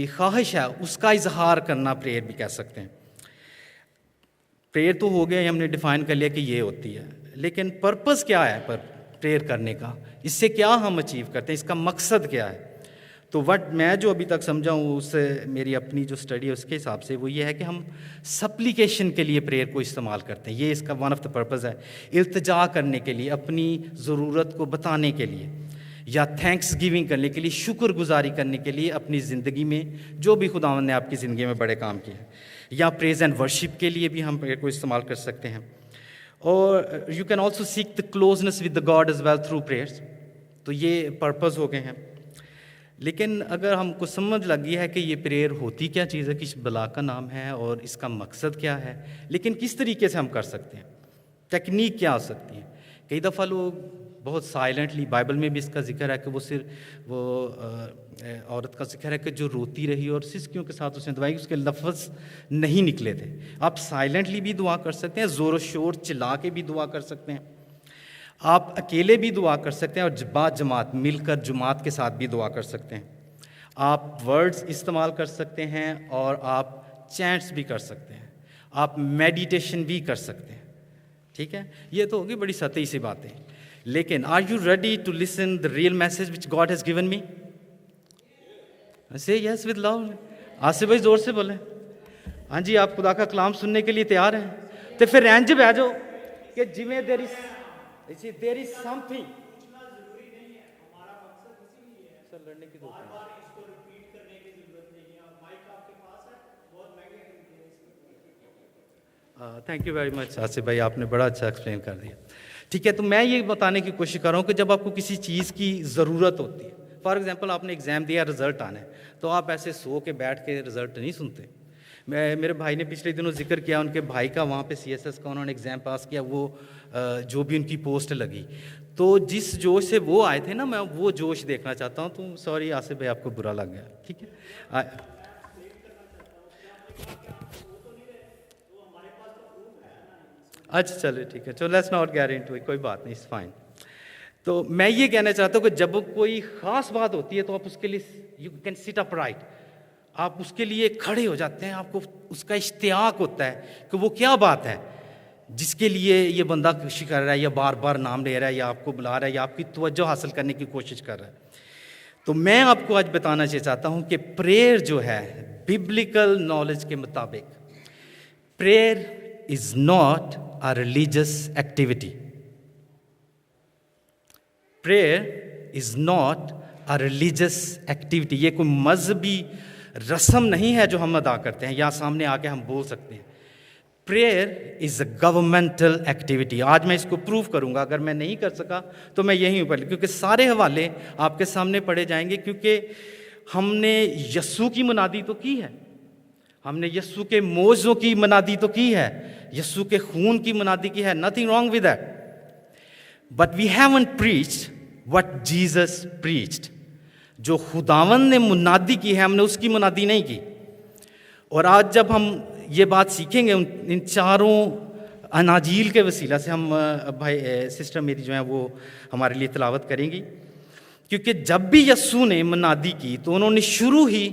ख्वाहिश है, उसका इजहार करना प्रेयर भी कह सकते हैं। प्रेयर तो हो गया, हमने डिफ़ाइन कर लिया कि ये होती है, लेकिन पर्पस क्या है पर प्रेयर करने का, इससे क्या हम अचीव करते हैं, इसका मकसद क्या है? तो वट मैं जो अभी तक समझा हूँ उससे मेरी अपनी जो स्टडी है उसके हिसाब से वो ये है कि हम सप्लीकेशन के लिए प्रेयर को इस्तेमाल करते हैं, ये इसका वन ऑफ द पर्पज़ है। इल्तिजा करने के लिए, अपनी ज़रूरत को बताने के लिए, या थैंक्स गिविंग करने के लिए, शुक्रगुजारी करने के लिए अपनी ज़िंदगी में जो भी खुदावंद ने आपकी ज़िंदगी में बड़े काम किए हैं, या प्रेज एंड वर्शिप के लिए भी हम प्रेयर को इस्तेमाल कर सकते हैं। और you can also seek the closeness with the God as well through prayers. तो ये पर्पज़ हो गए हैं। लेकिन अगर हमको समझ लग गई है कि ये प्रेयर होती क्या चीज़ है, किस बला का नाम है और इसका मकसद क्या है, लेकिन किस तरीके से हम कर सकते हैं, टेक्निक क्या हो सकती है। कई दफ़ा लोग बहुत साइलेंटली, बाइबल में भी इसका जिक्र है कि वो सिर्फ वो औरत का जिक्र है कि जो रोती रही और सिसकियों के साथ उसने दवाई, उसके लफ्ज़ नहीं निकले थे। आप साइलेंटली भी दुआ कर सकते हैं, ज़ोर शोर चिल्ला के भी दुआ कर सकते हैं, आप अकेले भी दुआ कर सकते हैं, और जमात मिलकर जमात के साथ भी दुआ कर सकते हैं। आप वर्ड्स इस्तेमाल कर सकते हैं और आप चैंट्स भी कर सकते हैं, आप मेडिटेशन भी कर सकते हैं। ठीक है, ये तो होगी बड़ी सतही सी बातें, लेकिन are you ready to listen the real message which God has given me? Say yes with love. Asif भाई ज़ोर से बोले। हाँ जी, आप खुदा का कलाम सुनने के लिए तैयार हैं? तो फिर इंज बह जाओ कि जिमें देयर इज समथिंग लड़ने की thank you very much Asif भाई, आपने बड़ा अच्छा एक्सप्लेन कर दिया। ठीक है, तो मैं ये बताने की कोशिश कर रहा हूँ कि जब आपको किसी चीज़ की ज़रूरत होती है, फॉर एग्जांपल आपने एग्ज़ाम दिया, रिज़ल्ट आना है, तो आप ऐसे सो के बैठ के रिज़ल्ट नहीं सुनते। मेरे भाई ने पिछले दिनों जिक्र किया, उनके भाई का वहाँ पे CSS का उन्होंने एग्ज़ाम पास किया, वो जो भी उनकी पोस्ट लगी, तो जिस जोश से वो आए थे ना, मैं वो जोश देखना चाहता हूँ। तो सॉरी आसिफ भाई, आपको बुरा लग गया। ठीक है, अच्छा चलिए ठीक है, चलो let's not get into it, कोई बात नहीं, इट्स फाइन। तो मैं ये कहना चाहता हूँ कि जब कोई ख़ास बात होती है तो आप उसके लिए you can sit up right, आप उसके लिए खड़े हो जाते हैं, आपको उसका इश्तियाक होता है कि वो क्या बात है जिसके लिए ये बंदा कोशिश कर रहा है, या बार बार नाम ले रहा है, या आपको बुला रहा है, या आपकी तवज्जो हासिल करने की कोशिश कर रहा है। तो मैं आपको आज बताना चाहता हूँ कि प्रेयर जो है बिब्लिकल नॉलेज के मुताबिक, prayer is not a religious activity. Prayer is not a religious activity. ये कोई मजहबी रस्म नहीं है जो हम अदा करते हैं या सामने आके हम बोल सकते हैं। Prayer is a governmental activity. आज मैं इसको प्रूव करूंगा, अगर मैं नहीं कर सका तो मैं यहीं ऊपर, क्योंकि सारे हवाले आपके सामने पढ़े जाएंगे, क्योंकि हमने यस्सू की मुनादी तो की है, हमने यस्सू के मौज़ों की मुनादी तो की है, यस्सू के खून की मुनादी की है, nothing wrong with that, but we haven't preached what Jesus preached. जो खुदावन ने मुनादी की है, हमने उसकी मुनादी नहीं की। और आज जब हम ये बात सीखेंगे इन चारों अनाजील के वसीला से हम भाई सिस्टर मेरी जो है वो हमारे लिए तिलावत करेंगी, क्योंकि जब भी यस्सू ने मुनादी की तो उन्होंने शुरू ही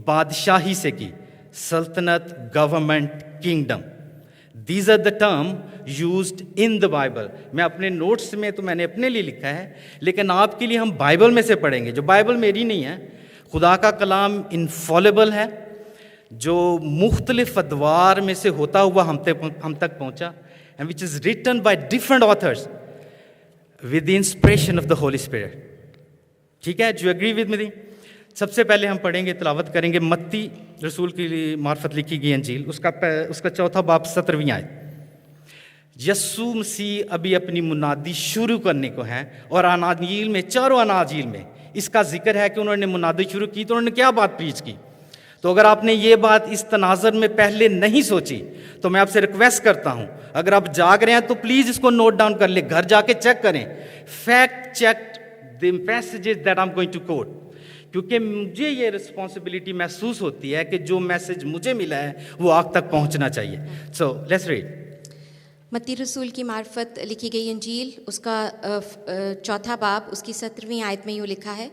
बादशाही से की, सल्तनत, government, kingdom. These are the term used in the Bible. मैं अपने नोट्स में तो मैंने अपने लिए लिखा है, लेकिन आपके लिए हम बाइबल में से पढ़ेंगे, जो बाइबल मेरी नहीं है। खुदा का कलाम इनफॉलेबल है, जो मुख्तलिफ अदवार में से होता हुआ हम तक पहुंचा, and which is written by different authors with the inspiration of the Holy Spirit. ठीक है, do you agree with me? सबसे पहले हम पढ़ेंगे, तिलावत करेंगे मत्ती रसूल की मार्फत लिखी गई अंजील, उसका चौथा बाब 17वीं आयत। यस्सू मसीह अभी अपनी मुनादी शुरू करने को है, और अनाजील में, चारों अनाजील में इसका जिक्र है कि उन्होंने मुनादी शुरू की तो उन्होंने क्या बात प्रीच की। तो अगर आपने ये बात इस तनाज़र में पहले नहीं सोची तो मैं आपसे रिक्वेस्ट करता हूँ, अगर आप जाग रहे हैं तो प्लीज़ इसको नोट डाउन कर ले, घर जाके चेक करें, fact check the messages that I am going to quote, क्योंकि मुझे ये रिस्पॉन्सिबिलिटी महसूस होती है कि जो मैसेज मुझे मिला है वो आप तक पहुंचना चाहिए। So let's read. मत्ती रसूल की मार्फत लिखी गई अंजील, उसका चौथा बाब, उसकी 17वीं आयत में यूँ लिखा है,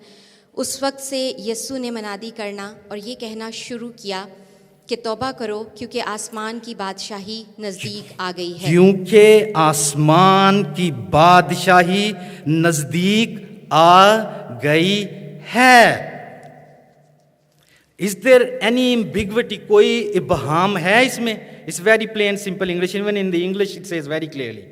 उस वक्त से यस्सू ने मनादी करना और ये कहना शुरू किया कि तौबा करो, क्योंकि आसमान की बादशाही नज़दीक आ गई है। क्योंकि आसमान की बादशाही नज़दीक आ गई है। इज देयर एनी एम्बिग्विटी, कोई इबहाम है इसमें? It's very plain simple English, even in the English it says very clearly.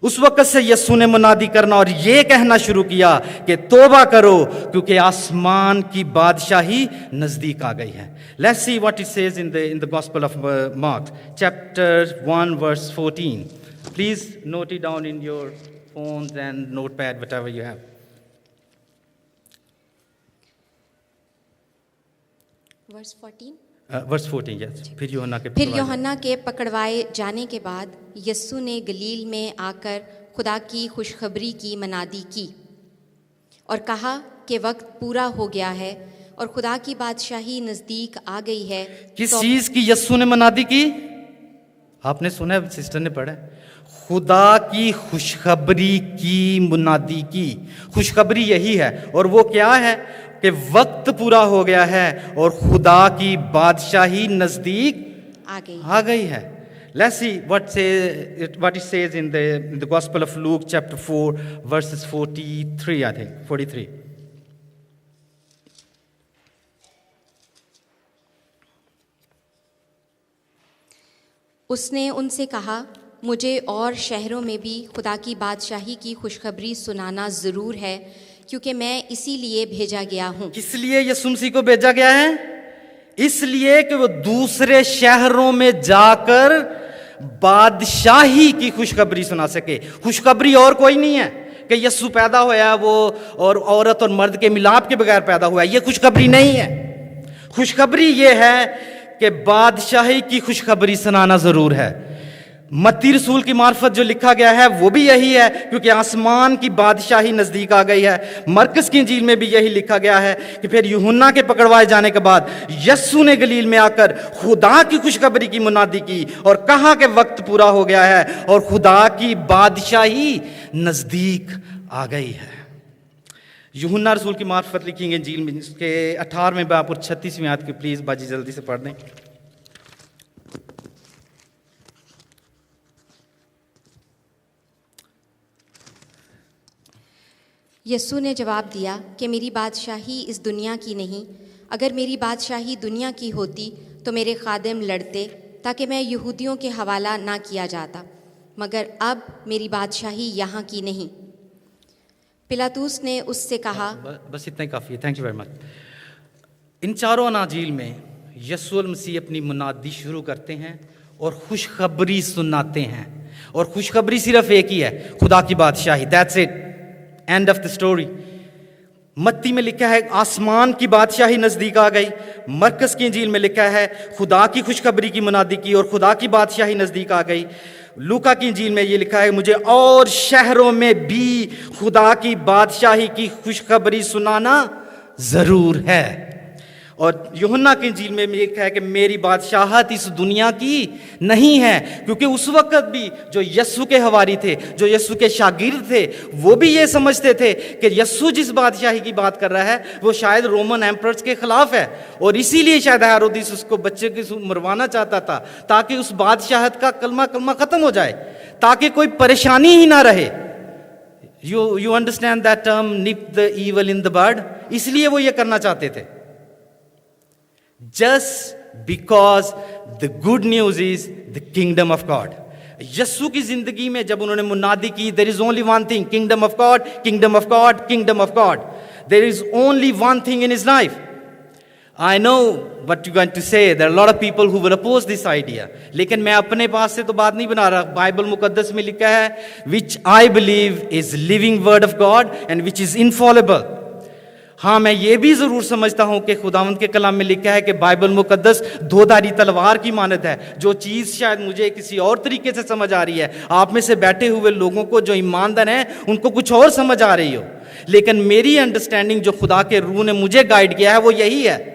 उस वक्त से यस्सू ने मुनादी करना और ये कहना शुरू किया कि तौबा करो, क्योंकि आसमान की बादशाही नजदीक आ गई है। Let's see what it says in the gospel of Mark chapter 1 verse 14। Please note it down in your phones and notepad, whatever you have. Verse 14। Verse 14, yes. फिर यूहन्ना के पकड़वाए जाने के बाद यस्सू ने गलील में आकर खुदा की खुशखबरी की मनादी की और कहा कि वक्त पूरा हो गया है और खुदा की बादशाही नज़दीक आ गई है। किस चीज़ की यस्सू ने मनादी की? आपने सुना है, सिस्टर ने पढ़ा, खुदा की खुशखबरी की मुनादी की। खुशखबरी यही है, और वो क्या है कि वक्त पूरा हो गया है और खुदा की बादशाही नजदीक आ गई है। Let's see what it says in the Gospel of Luke chapter 4 verses 43, I think 43. उसने उनसे कहा, मुझे और शहरों में भी खुदा की बादशाही की खुशखबरी सुनाना ज़रूर है, क्योंकि मैं इसीलिए भेजा गया हूँ। किस लिए यीशु मसीह को भेजा गया है? इसलिए कि वो दूसरे शहरों में जाकर बादशाही की खुशखबरी सुना सके। खुशखबरी और कोई नहीं है कि यीशु पैदा होया वो और औरत और मर्द के मिलाप के बगैर पैदा हुआ, ये खुशखबरी नहीं है। खुशखबरी ये है कि बादशाही की खुशखबरी सुनाना ज़रूर है। मत्ती रसूल की मार्फत जो लिखा गया है वो भी यही है, क्योंकि आसमान की बादशाही नज़दीक आ गई है। मरकस की इंजील में भी यही लिखा गया है कि फिर यूहन्ना के पकड़वाए जाने के बाद यस्सू ने गलील में आकर खुदा की खुशखबरी की मुनादी की और कहा कि वक्त पूरा हो गया है और खुदा की बादशाही नज़दीक आ गई है। यूहन्ना रसूल की मार्फत लिखी गई इंजील में इसके 18वें बाब और 36वीं आयत की प्लीज़ बाजी जल्दी से पढ़ दें। यस्सू ने जवाब दिया कि मेरी बादशाही इस दुनिया की नहीं। अगर मेरी बादशाही दुनिया की होती तो मेरे खादिम लड़ते ताकि मैं यहूदियों के हवाला ना किया जाता, मगर अब मेरी बादशाही यहाँ की नहीं। पिलातूस ने उससे कहा, बस इतना ही काफ़ी है, थैंक यू वेरी मच। इन चारों अनाजील में यस्सू मसीह अपनी मुनादी शुरू करते हैं और खुशखबरी सुनाते हैं, और खुशखबरी सिर्फ एक ही है, खुदा की बादशाही। That's it, end of the story. मत्ती में लिखा है आसमान की बादशाही नज़दीक आ गई। मरकस की इंजील में लिखा है खुदा की खुशखबरी की मुनादी की और खुदा की बादशाही नज़दीक आ गई। लूका की इंजील में ये लिखा है मुझे और शहरों में भी खुदा की बादशाही की खुशखबरी सुनाना ज़रूर है। और यूहन्ना की इंजील में लिखा है कि मेरी बादशाहत इस दुनिया की नहीं है, क्योंकि उस वक्त भी जो यस्सु के हवारी थे, जो यस्सु के शागिर्द थे, वो भी ये समझते थे कि यस्सु जिस बादशाही की बात कर रहा है वो शायद रोमन एम्परर्स के खिलाफ है, और इसीलिए शायद हेरोदिस उसको बच्चे की मरवाना चाहता था, ताकि उस बादशाहत का कलमा खत्म हो जाए, ताकि कोई परेशानी ही ना रहे। You understand that term, nip the evil in the bud? इसलिए वो ये करना चाहते थे। Just because the good news is the kingdom of God. Yesu की जिंदगी में जब उन्होंने मुनादी की, there is only one thing, kingdom of God, kingdom of God, kingdom of God, there is only one thing in his life. I know what you're going to say. There are a lot of people who will oppose this idea. लेकिन मैं अपने पास से तो बात नहीं बना रहा। Bible मुकद्दस में लिखा है which I believe is living word of God and which is infallible. हाँ, मैं ये भी ज़रूर समझता हूँ कि खुदावंद के कलाम में लिखा है कि बाइबल मुकद्दस दोधारी तलवार की मानद है। जो चीज़ शायद मुझे किसी और तरीके से समझ आ रही है, आप में से बैठे हुए लोगों को जो ईमानदार हैं उनको कुछ और समझ आ रही हो, लेकिन मेरी अंडरस्टैंडिंग जो खुदा के रूह ने मुझे गाइड किया है वो यही है।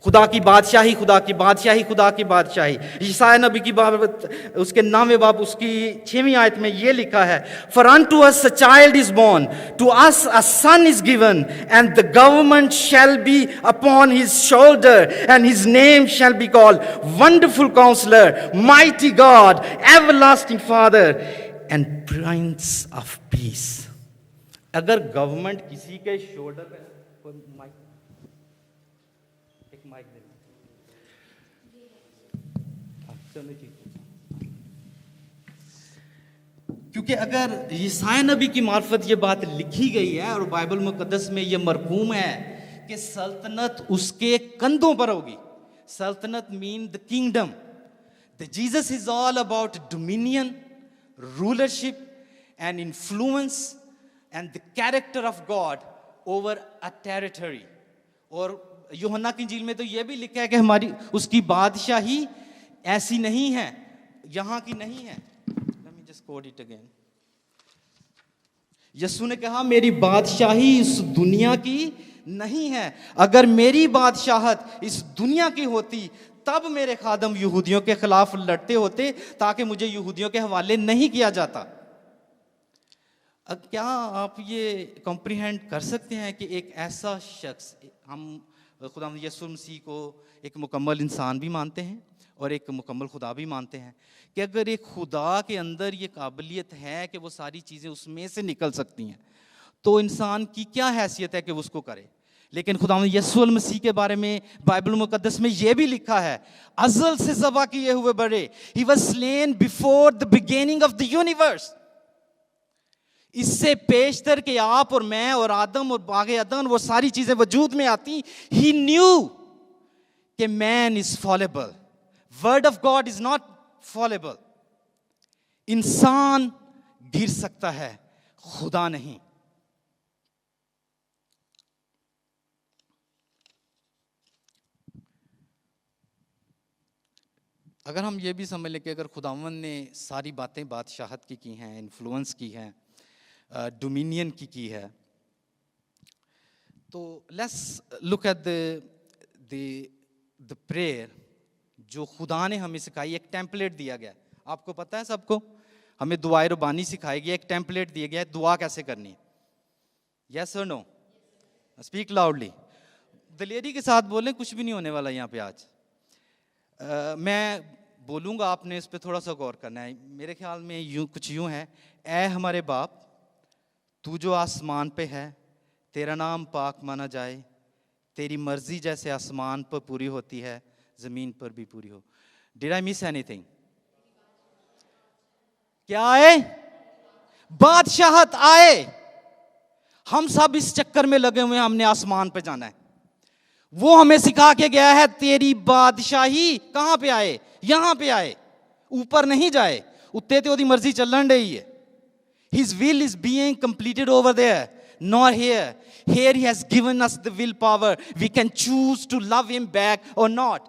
खुदा की बादशाही, खुदा की बादशाही, खुदा की बादशाही। यशायाह नबी की बात, उसके 9वें बाब उसकी 6वीं आयत में ये लिखा है, For unto us a child is born, to us a son is given, and the government shall be upon his shoulder, and his name shall be called Wonderful Counselor, Mighty God, Everlasting Father, and Prince of Peace। अगर government किसी के shoulder पे, क्योंकि अगर यशायाह नबी की मार्फत ये बात लिखी गई है और बाइबल मुकद्दस में ये मरकूम है कि सल्तनत उसके कंधों पर होगी। सल्तनत mean the kingdom. The Jesus is all about dominion, rulership and influence and the character of God over a territory. और यूहन्ना की इंजील में तो ये भी लिखा है कि हमारी उसकी बादशाही ऐसी नहीं है, यहां की नहीं है। Quote it again. यस्सु ने कहा मेरी बादशाही इस दुनिया की नहीं है। अगर मेरी बादशाहत इस दुनिया की होती तब मेरे खादम यहूदियों के खिलाफ लड़ते होते, ताकि मुझे यहूदियों के हवाले नहीं किया जाता। अब क्या आप ये कॉम्प्रिहेंड कर सकते हैं कि एक ऐसा शख्स, हम खुदा यीशु मसीह को एक मुकम्मल इंसान भी मानते हैं और एक मुकम्मल खुदा भी मानते हैं, कि अगर एक खुदा के अंदर ये काबिलियत है कि वो सारी चीज़ें उसमें से निकल सकती हैं, तो इंसान की क्या हैसियत है कि वो उसको करे। लेकिन खुदा यीशु मसीह के बारे में बाइबल मुकद्दस में ये भी लिखा है, अज़ल से ज़बा किए हुए बड़े, he was slain before the beginning of the universe. इससे पेशतर के आप और मैं और आदम और बागे अदन वो सारी चीजें वजूद में आती। ही न्यू कि man is fallible, word of God is not fallible. इंसान गिर सकता है, खुदा नहीं। अगर हम ये भी समझ लें कि अगर खुदावन ने सारी बातें बादशाहत की हैं, इन्फ्लुएंस की हैं, डोमिनियन की है, तो let's look at the prayer जो खुदा ने हमें सिखाई। एक टेम्पलेट दिया गया, आपको पता है सबको, हमें दुआए रुबानी सिखाई गई, एक टेम्पलेट दिया गया है दुआ कैसे करनी है। यस और नो? स्पीक लाउडली, दलेरी के साथ बोलें, कुछ भी नहीं होने वाला यहाँ पे आज। मैं बोलूँगा, आपने इस पर थोड़ा सा गौर करना है। मेरे ख्याल में कुछ यूँ है, ऐ हमारे बाप तू जो आसमान पे है, तेरा नाम पाक माना जाए, तेरी मर्जी जैसे आसमान पर पूरी होती है जमीन पर भी पूरी हो। Did I miss anything? क्या आए? बादशाहत आए। हम सब इस चक्कर में लगे हुए हैं, हमने आसमान पे जाना है। वो हमें सिखा के गया है तेरी बादशाही कहां पे आए, यहां पे आए, ऊपर नहीं जाए। उत्ते तो ओदी मर्जी चलन रही है। His will is being completed over there, not here. Here he has given us the willpower. We can choose to love him back or not.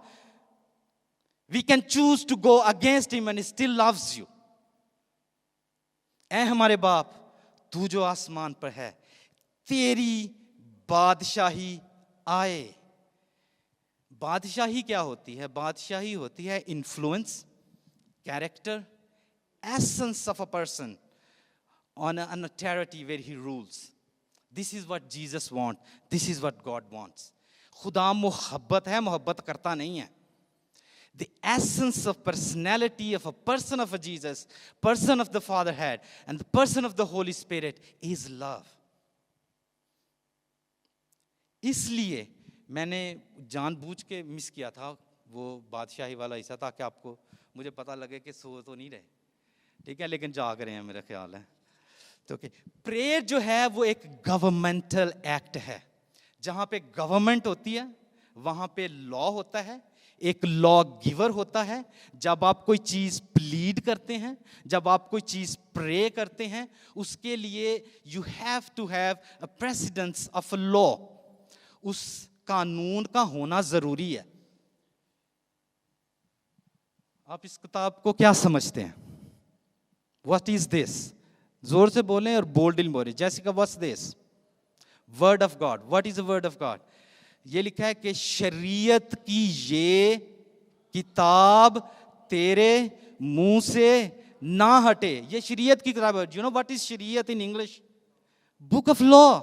We can choose to go against him and he still loves you. ऐ हमारे बाप तू जो आसमान पर है, तेरी बादशाही आए। बादशाही क्या होती है? बादशाही होती है influence, character, essence of a person on a territory where he rules. This is what Jesus wants. This is what God wants. खुदा मोहब्बत है, मोहब्बत करता नहीं है. The essence of personality of a person of a Jesus, person of the Fatherhead, and the person of the Holy Spirit is love. इसलिए मैंने जानबूझ के मिस किया था वो बादशाही वाला हिस्सा, ताकि आपको मुझे पता लगे कि सो तो नहीं रहे, ठीक है, लेकिन जाग रहे हैं मेरा ख्याल है. तो प्रेयर जो है वो एक गवर्नमेंटल एक्ट है. जहां पे गवर्नमेंट होती है वहां पे लॉ होता है, एक लॉ गिवर होता है. जब आप कोई चीज प्लीड करते हैं, जब आप कोई चीज प्रे करते हैं, उसके लिए you have to have a precedence of a law. उस कानून का होना जरूरी है. आप इस किताब को क्या समझते हैं? What is this? जोर से बोलें और बोल्डली बोलें. Jessica, what's this? Word of God. What is the word of God? ये लिखा है कि शरीयत की ये किताब तेरे मुंह से ना हटे. ये शरीयत की किताब है. यू नो व्हाट इज शरीयत in English? Book of law.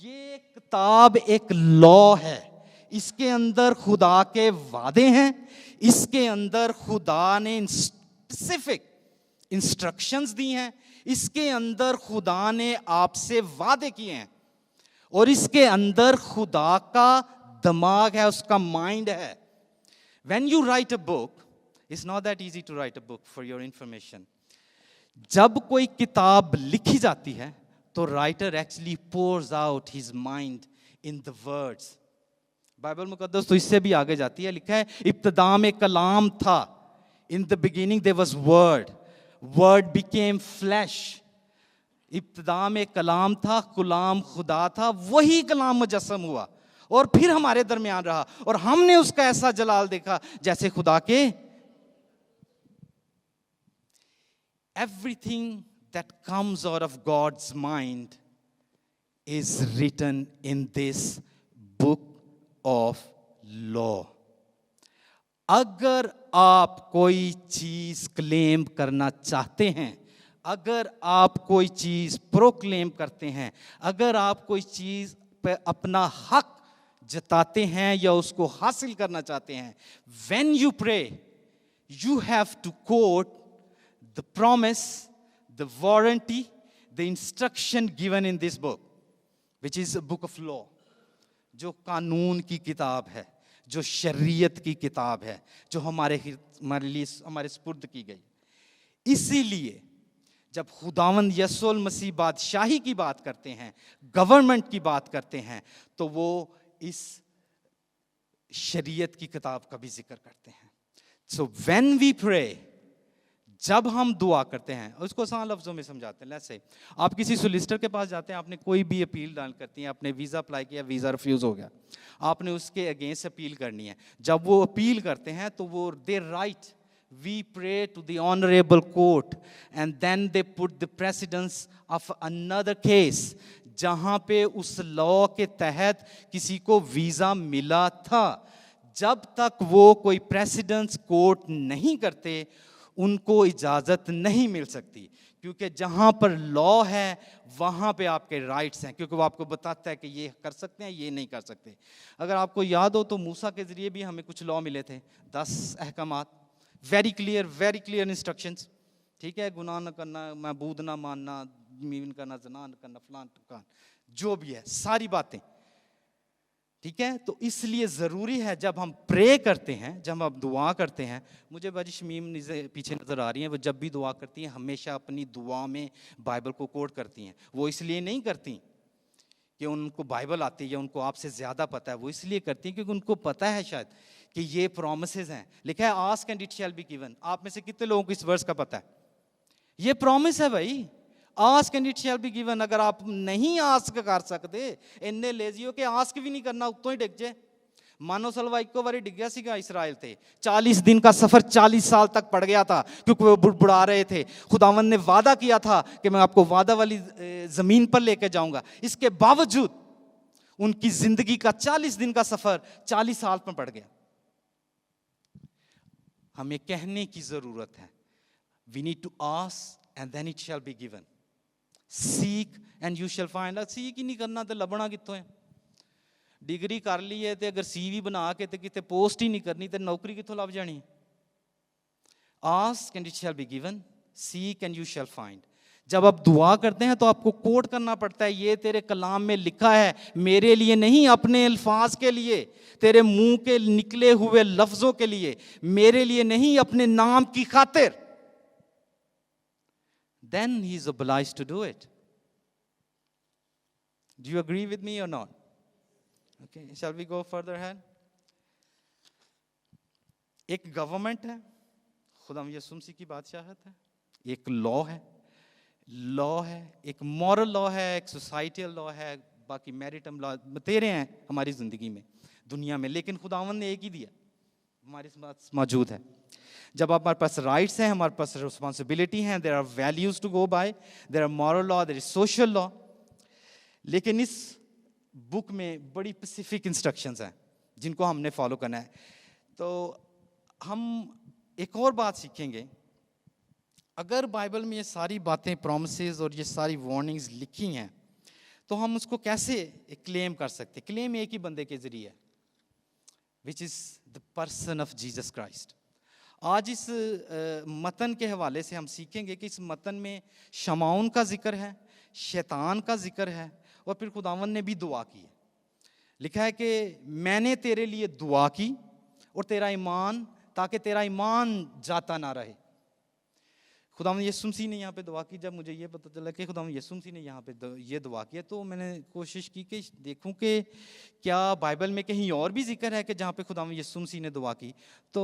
ये किताब एक लॉ है. इसके अंदर खुदा के वादे हैं. इसके अंदर खुदा ने स्पेसिफिक इंस्ट्रक्शंस दी हैं. इसके अंदर खुदा ने आपसे वादे किए हैं. और इसके अंदर खुदा का दिमाग है, उसका माइंड है. When you write a book, it's not that easy to write a book, for your information. जब कोई किताब लिखी जाती है तो writer actually pours out his mind in the words. Bible मुकद्दस तो इससे भी आगे जाती है. लिखा है इब्तिदा में कलाम था. In the beginning there was word. Word became flesh. इब्तिदा में कलाम था, कलाम खुदा था, वही कलाम मुजस्सम हुआ और फिर हमारे दरमियान रहा और हमने उसका ऐसा जलाल देखा जैसे खुदा के. Everything that comes out of God's mind is written in this book of law. अगर आप कोई चीज क्लेम करना चाहते हैं, अगर आप कोई चीज प्रोक्लेम करते हैं, अगर आप कोई चीज पे अपना हक जताते हैं या उसको हासिल करना चाहते हैं, when you pray, you have to quote the promise, the warranty, the instruction given in this book, which is a book of law, जो कानून की किताब है, जो शरीयत की किताब है, जो हमारे लिए हमारे सुपुर्द की गई. इसीलिए जब खुदावंद यीशु मसीह बादशाही की बात करते हैं, गवर्नमेंट की बात करते हैं, तो वो इस शरीयत की किताब का भी जिक्र करते हैं. सो व्हेन वी प्रे, जब हम दुआ करते हैं, उसको आसान लफ्जों में समझाते हैं. लेट्स से आप किसी सोलिसिटर के पास जाते हैं, आपने कोई भी अपील डाल करती हैं, आपने वीज़ा अप्लाई किया, वीज़ा रिफ्यूज़ हो गया, आपने उसके अगेंस्ट अपील करनी है. जब वो अपील करते हैं तो वो दे right, we pray to the honorable court, and then they put the precedence of another case जहां पे उस लॉ के तहत किसी को वीजा मिला था. जब तक वो कोई प्रेसिडेंस कोर्ट नहीं करते, उनको इजाजत नहीं मिल सकती, क्योंकि जहां पर लॉ है वहां पे आपके राइट्स हैं, क्योंकि वो आपको बताता है कि ये कर सकते हैं, ये नहीं कर सकते. अगर आपको याद हो तो मूसा के जरिए भी हमें कुछ लॉ मिले थे, 10 अहकामात, वेरी क्लियर इंस्ट्रक्शंस. ठीक है, गुनाह न करना, महबूद ना मानना, मीन करना, ज़ना न करना, फलान टुकान, जो भी है सारी बातें. ठीक है, तो इसलिए ज़रूरी है जब हम प्रे करते हैं, जब हम दुआ करते हैं, मुझे बाजी शमीम पीछे नज़र आ रही हैं, वो जब भी दुआ करती हैं हमेशा अपनी दुआ में बाइबल को कोट करती हैं. वो इसलिए नहीं करती कि उनको बाइबल आती है या उनको आपसे ज़्यादा पता है, वो इसलिए करती हैं क्योंकि उनको पता है शायद कि ये प्रॉमिसेस हैं. लिखा है ask and it shall be given. आप में से कितने लोगों को इस वर्स का पता है? ये प्रॉमिस है भाई, ask and it shall be given. अगर आप नहीं आस्क कर सकते, इन्ने लेजी हो कि आस्क भी नहीं करना, उतो ही डिग जाए. मानो सलवा इको बारी डिग गया सीगा इसराइल थे. 40 दिन का सफर 40 साल तक पड़ गया था क्योंकि वो बुड़बुड़ा रहे थे. खुदावंद ने वादा किया था कि मैं आपको वादा वाली जमीन पर लेके जाऊंगा. इसके बावजूद उनकी जिंदगी का 40 दिन का सफर 40 साल में पड़ गया। हमें कहने की जरूरत है, we need to ask and then it shall be given, seek and you shall find. Seek ही नहीं करना तो लभना कितों है? डिग्री कर ली है तो अगर सीवी बना के तो कितने पोस्ट ही नहीं करनी तो नौकरी कितों लभ जानी? Ask and it shall be given, seek and you shall find. जब आप दुआ करते हैं तो आपको कोट करना पड़ता है, ये तेरे कलाम में लिखा है, मेरे लिए नहीं, अपने अल्फाज के लिए, तेरे मुंह के निकले हुए लफ्जों के लिए, मेरे लिए नहीं, अपने नाम की खातिर। Then he is obliged to do it. Do you agree with me or not? Okay, shall we go further ahead? एक गवर्नमेंट है, खुदाम यसुम मसीह की बादशाहत है, एक लॉ है, एक मॉरल लॉ है, एक सोसाइटल लॉ है, बाकी मैरिटम लॉ तेरे हैं हमारी जिंदगी में, दुनिया में, लेकिन खुदावन ने एक ही दिया, हमारे पास मौजूद है। जब हमारे पास राइट्स हैं, हमारे पास रिस्पॉन्सिबिलिटी हैं, there are values to go by, there are moral law, there is social law, लेकिन इस बुक में बड़ी स्पेसिफिक इंस्ट्रक्शंस हैं जिनको हमने फॉलो करना है। तो हम एक और बात सीखेंगे, अगर बाइबल में ये सारी बातें, प्रॉमिसेस और ये सारी वार्निंग्स लिखी हैं तो हम उसको कैसे क्लेम कर सकते? क्लेम एक ही बंदे के जरिए है, which is the person of Jesus Christ. आज इस मतन के हवाले से हम सीखेंगे कि इस मतन में शमाउन का जिक्र है, शैतान का जिक्र है, और फिर खुदावन ने भी दुआ की है। लिखा है कि मैंने तेरे लिए दुआ की और तेरा ईमान, ताकि तेरा ईमान जाता ना रहे। खुदावन यीशु मसीह ने यहाँ पे दुआ की। जब मुझे ये पता चला कि खुदावन यीशु मसीह ने यहाँ पे ये दुआ किया, तो मैंने कोशिश की कि देखूं कि क्या बाइबल में कहीं और भी जिक्र है कि जहाँ पे खुदावन यीशु मसीह ने दुआ की। तो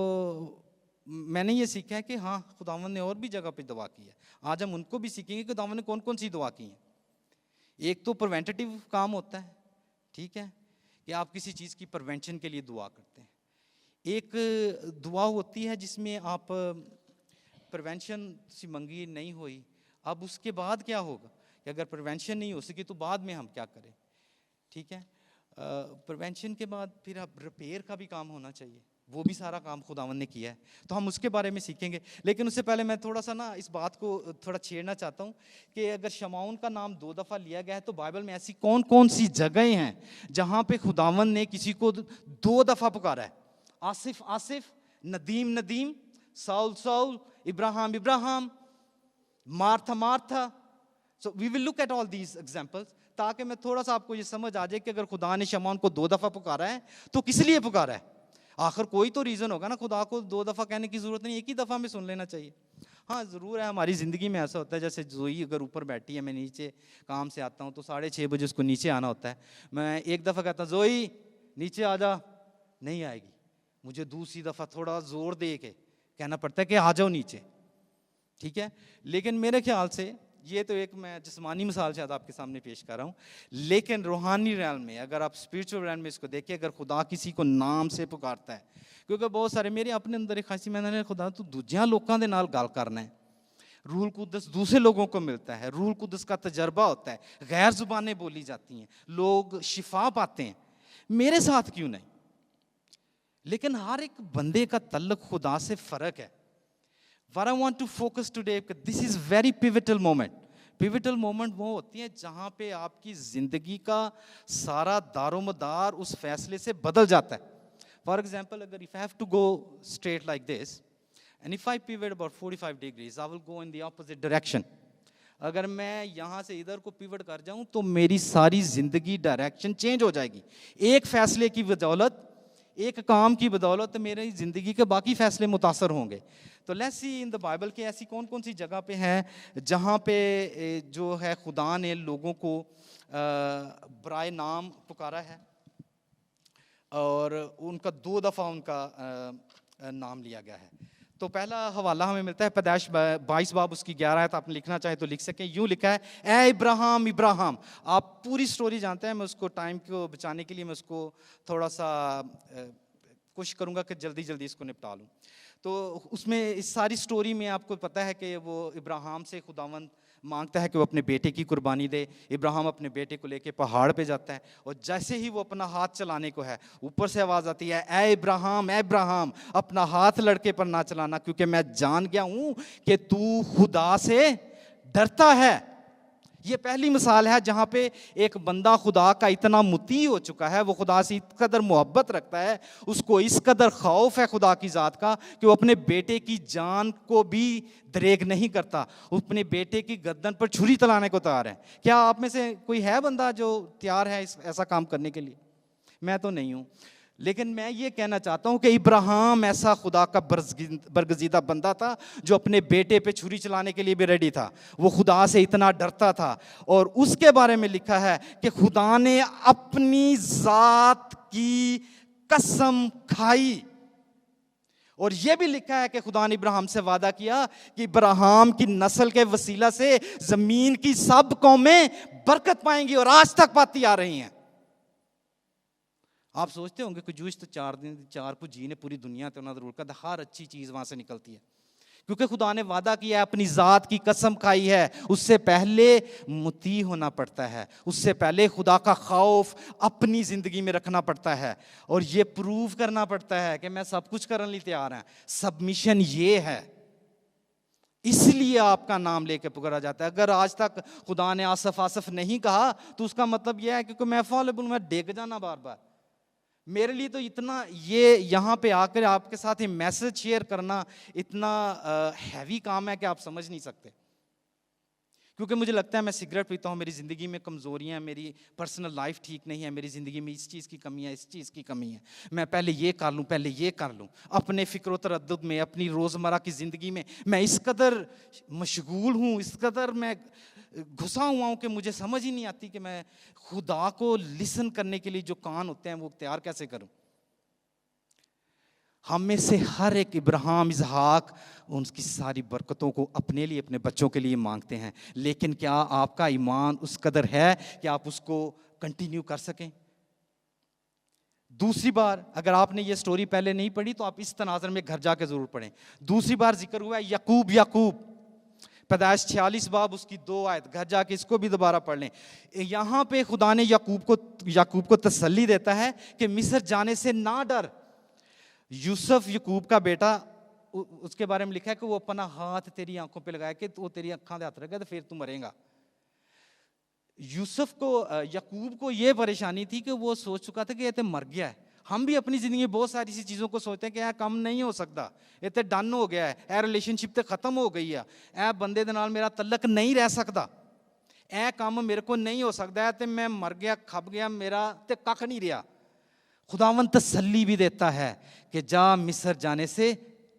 मैंने ये सीखा है कि हाँ, खुदावन ने और भी जगह पे दुआ की है। आज हम उनको भी सीखेंगे कि खुदावन ने कौन कौन सी दुआ की है। एक तो प्रिवेंटिव काम होता है, ठीक है, कि आप किसी चीज़ की प्रिवेंशन के लिए दुआ करते हैं। एक दुआ होती है जिसमें आप प्रिवेंशन सी मंगी नहीं हुई, अब उसके बाद क्या होगा कि अगर प्रिवेंशन नहीं हो सकी तो बाद में हम क्या करें, ठीक है। प्रिवेंशन के बाद फिर अब रिपेयर का भी काम होना चाहिए, वो भी सारा काम खुदावन ने किया है, तो हम उसके बारे में सीखेंगे। लेकिन उससे पहले मैं थोड़ा सा ना इस बात को थोड़ा छेड़ना चाहता हूँ कि अगर शमाउन का नाम 2 दफ़ा लिया गया है तो बाइबल में ऐसी कौन कौन सी जगहें हैं जहाँ पे खुदावन ने किसी को 2 दफ़ा पुकारा है? Asif Asif, Nadeem Nadeem, Saul Saul, Ibrahim Ibrahim, Martha Martha. So we will look at all these examples, ताकि मैं थोड़ा सा आपको ये समझ आ जाए कि अगर खुदा ने शमाउन को 2 दफ़ा पुकारा है तो किस लिए पुकारा है। आखिर कोई तो रीज़न होगा ना, खुदा को 2 दफ़ा कहने की ज़रूरत नहीं, एक ही दफ़ा में सुन लेना चाहिए। हाँ, ज़रूर है, हमारी ज़िंदगी में ऐसा होता है, जैसे जोई अगर ऊपर बैठी है, मैं नीचे काम से आता हूँ तो 6:30 बजे उसको नीचे आना होता है। मैं एक दफ़ा कहता हूँ जोई नीचे आ जा, नहीं आएगी, मुझे दूसरी दफ़ा थोड़ा ज़ोर दे के कहना पड़ता है कि आ जाओ नीचे, ठीक है। लेकिन मेरे ख्याल से ये तो एक मैं जिस्मानी मिसाल शायद आपके सामने पेश कर रहा हूँ, लेकिन रूहानी रैल में, अगर आप स्पिरिचुअल रैल में इसको देखिए, अगर खुदा किसी को नाम से पुकारता है, क्योंकि बहुत सारे मेरे अपने अंदर एक खासी, मैंने खुदा तू दूजियां लोगों के नाल गल करना है, रूल कुदस दूसरे लोगों को मिलता है, रूल कुदस का तजर्बा होता है, गैर जुबानें बोली जाती हैं, लोग शिफा पाते हैं, मेरे साथ क्यों नहीं? लेकिन हर एक बंदे का तल्लुक खुदा से फ़र्क है। What I want to focus today, this is very pivotal moment. Pivotal moment वो होती है जहाँ पे आपकी ज़िंदगी का सारा दारोमदार उस फैसले से बदल जाता है। For example, अगर if I have to go straight like this, and if I pivot about 45 degrees, I will go in the opposite direction. अगर मैं यहाँ से इधर को पिवट कर जाऊँ तो मेरी सारी ज़िंदगी डायरेक्शन चेंज हो जाएगी। एक फैसले की बदौलत, एक काम की बदौलत मेरी ज़िंदगी के बाकी फैसले मुतासर होंगे। तो let's see in the Bible के ऐसी कौन कौन सी जगह पे हैं जहाँ पे जो है खुदा ने लोगों को बराए नाम पुकारा है और उनका 2 दफ़ा उनका नाम लिया गया है। तो पहला हवाला हमें मिलता है पैदाइश 22 बाब उसकी 11 आयत, आपने लिखना चाहे तो लिख सकें। यूँ लिखा है, ए इब्राहिम इब्राहिम। आप पूरी स्टोरी जानते हैं, मैं उसको टाइम को बचाने के लिए मैं उसको थोड़ा सा कोशिश करूँगा कि जल्दी जल्दी इसको निपटा लूँ। तो उसमें इस सारी स्टोरी में आपको पता है कि वो इब्राहिम से खुदावंद मांगता है कि वो अपने बेटे की कुर्बानी दे। इब्राहिम अपने बेटे को लेके पहाड़ पे जाता है और जैसे ही वो अपना हाथ चलाने को है, ऊपर से आवाज़ आती है, ए इब्राहिम अपना हाथ लड़के पर ना चलाना, क्योंकि मैं जान गया हूँ कि तू खुदा से डरता है। ये पहली मिसाल है जहाँ पे एक बंदा खुदा का इतना मुती हो चुका है, वो खुदा से इस कदर मोहब्बत रखता है, उसको इस कदर खौफ है खुदा की ज़ात का कि वो अपने बेटे की जान को भी दरेग नहीं करता, अपने बेटे की गर्दन पर छुरी चलाने को तैयार है। क्या आप में से कोई है बंदा जो तैयार है ऐसा काम करने के लिए? मैं तो नहीं हूँ। लेकिन मैं ये कहना चाहता हूँ कि इब्राहिम ऐसा खुदा का बरगजीदा बंदा था जो अपने बेटे पे छुरी चलाने के लिए भी रेडी था। वो खुदा से इतना डरता था और उसके बारे में लिखा है कि खुदा ने अपनी ज़ात की कसम खाई। और यह भी लिखा है कि खुदा ने इब्राहिम से वादा किया कि इब्राहिम की नस्ल के वसीला से ज़मीन की सब कौमें बरकत पाएंगी, और आज तक पाती आ रही हैं। आप सोचते होंगे कि जूस तो 4 कुछ जी ने पूरी दुनिया तो ना जरूर का हर अच्छी चीज़ वहाँ से निकलती है, क्योंकि खुदा ने वादा किया है, अपनी ज़ात की कसम खाई है। उससे पहले मुती होना पड़ता है, उससे पहले खुदा का खौफ अपनी ज़िंदगी में रखना पड़ता है, और ये प्रूव करना पड़ता है कि मैं सब कुछ करने लिए तैयार हूँ। सबमिशन ये है, इसलिए आपका नाम लेके पुकारा जाता है। अगर आज तक खुदा ने आसफ नहीं कहा तो उसका मतलब यह है क्योंकि मैं अवेलेबल, मैं डेग जाना बार बार। मेरे लिए तो इतना ये यहाँ पे आकर आपके साथ ये मैसेज शेयर करना इतना हैवी काम है कि आप समझ नहीं सकते। क्योंकि मुझे लगता है मैं सिगरेट पीता हूँ, मेरी ज़िंदगी में कमज़ोरियाँ हैं, मेरी पर्सनल लाइफ ठीक नहीं है, मेरी ज़िंदगी में इस चीज़ की कमी है, इस चीज़ की कमी है, मैं पहले ये कर लूँ। अपने फ़िक्र तरद्दुद में, अपनी रोज़मर्रा की ज़िंदगी में मैं इस कदर मशगूल हूँ, इस कदर मैं घुसा हुआ हूँ कि मुझे समझ ही नहीं आती कि मैं खुदा को लिसन करने के लिए जो कान होते हैं वो तैयार कैसे करूँ। हम में से हर एक इब्राहिम, इसहाक, उनकी सारी बरकतों को अपने लिए, अपने बच्चों के लिए मांगते हैं, लेकिन क्या आपका ईमान उस कदर है कि आप उसको कंटिन्यू कर सकें? दूसरी बार, अगर आपने ये स्टोरी पहले नहीं पढ़ी तो आप इस तनाज़र में घर जाके ज़रूर पढ़ें। दूसरी बार जिक्र हुआ है याकूब, पैदाइश 46 बाब उसकी 2 आयत, घर जाके इसको भी दोबारा पढ़ लें। यहाँ पे खुदा ने याकूब को तसल्ली देता है कि मिस्र जाने से ना डर। यूसुफ याकूब का बेटा, उसके बारे में लिखा है कि वो अपना हाथ तेरी आंखों पे लगाया कि वो तेरी आंखों पे हाथ रखेगा तो फिर तू मरेगा। याकूब को ये परेशानी थी कि वो सोच चुका था कि ये तो मर गया है। हम भी अपनी जिंदगी में बहुत सारी सी चीज़ों को सोचते हैं कि यह कम नहीं हो सकता, ये तो डन हो गया है, यह रिलेशनशिप तो खत्म हो गई है, यह बंदे दे नाल मेरा तलक नहीं रह सकता, यह काम मेरे को नहीं हो सकता है, तो मैं मर गया, खप गया, मेरा तो कख नहीं रहा। खुदावन तसल्ली भी देता है कि जा मिस्र जाने से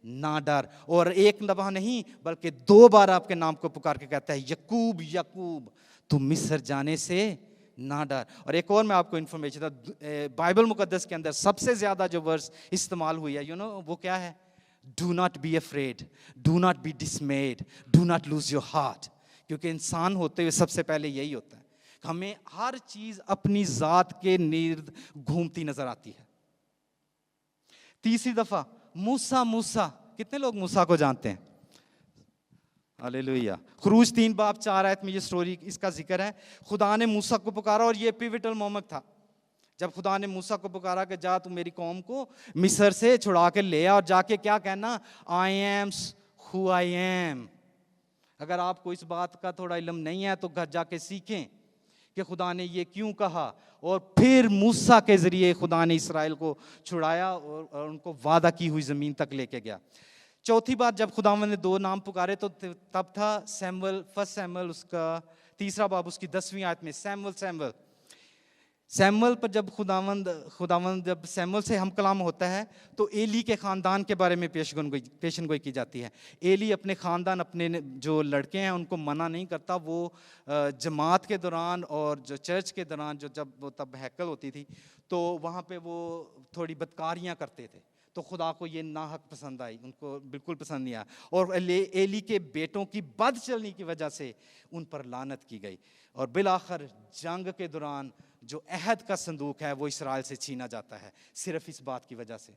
ना डर, और एक दफा नहीं बल्कि 2 बार आपके नाम को पुकार के कहता है, याकूब तू मिस्र जाने से ना डर। और एक और मैं आपको इन्फॉर्मेशन था, बाइबल मुकद्दस के अंदर सबसे ज्यादा जो वर्स इस्तेमाल हुई है, वो क्या है? Do not be afraid, do not be डिसमेड, do not lose your heart. क्योंकि इंसान होते हुए सबसे पहले यही होता है, हमें हर चीज अपनी जात के निर्द घूमती नजर आती है। तीसरी दफा मूसा, कितने लोग मूसा को जानते हैं? हालेलुया। खुरूज 3 बाब 4 आयत में ये स्टोरी, इसका जिक्र है। खुदा ने मूसा को पुकारा और ये पिवटल मोमेंट था जब खुदा ने मूसा को पुकारा कि जा तू मेरी कौम को मिस्र से छुड़ा के ले आ, और जाके क्या कहना? I am who I am. अगर आपको इस बात का थोड़ा इल्म नहीं है तो घर जाके सीखें कि खुदा ने ये क्यों कहा, और फिर मूसा के जरिए खुदा ने इसराइल को छुड़ाया और उनको वादा की हुई ज़मीन तक लेके गया। चौथी बार जब खुदावंद ने 2 नाम पुकारे तो तब था सैमुअल, 1 सैमुअल उसका 3 बाब उसकी 10वीं आयत में सैमुअल पर जब खुदावंद जब सैमुअल से हम कलाम होता है तो एली के ख़ानदान के बारे में पेशनगोई की जाती है। एली अपने ख़ानदान, अपने जो लड़के हैं उनको मना नहीं करता। वो जमात के दौरान और जो चर्च के दौरान जब तब हैकल होती थी तो वहाँ पे वो थोड़ी बदकारियाँ करते थे, तो खुदा को ये नाहक पसंद आई, उनको बिल्कुल पसंद नहीं आया, और एली के बेटों की बद चलने की वजह से उन पर लानत की गई, और बिलाखिर जंग के दौरान जो अहद का संदूक है वो इसराइल से छीना जाता है, सिर्फ इस बात की वजह से।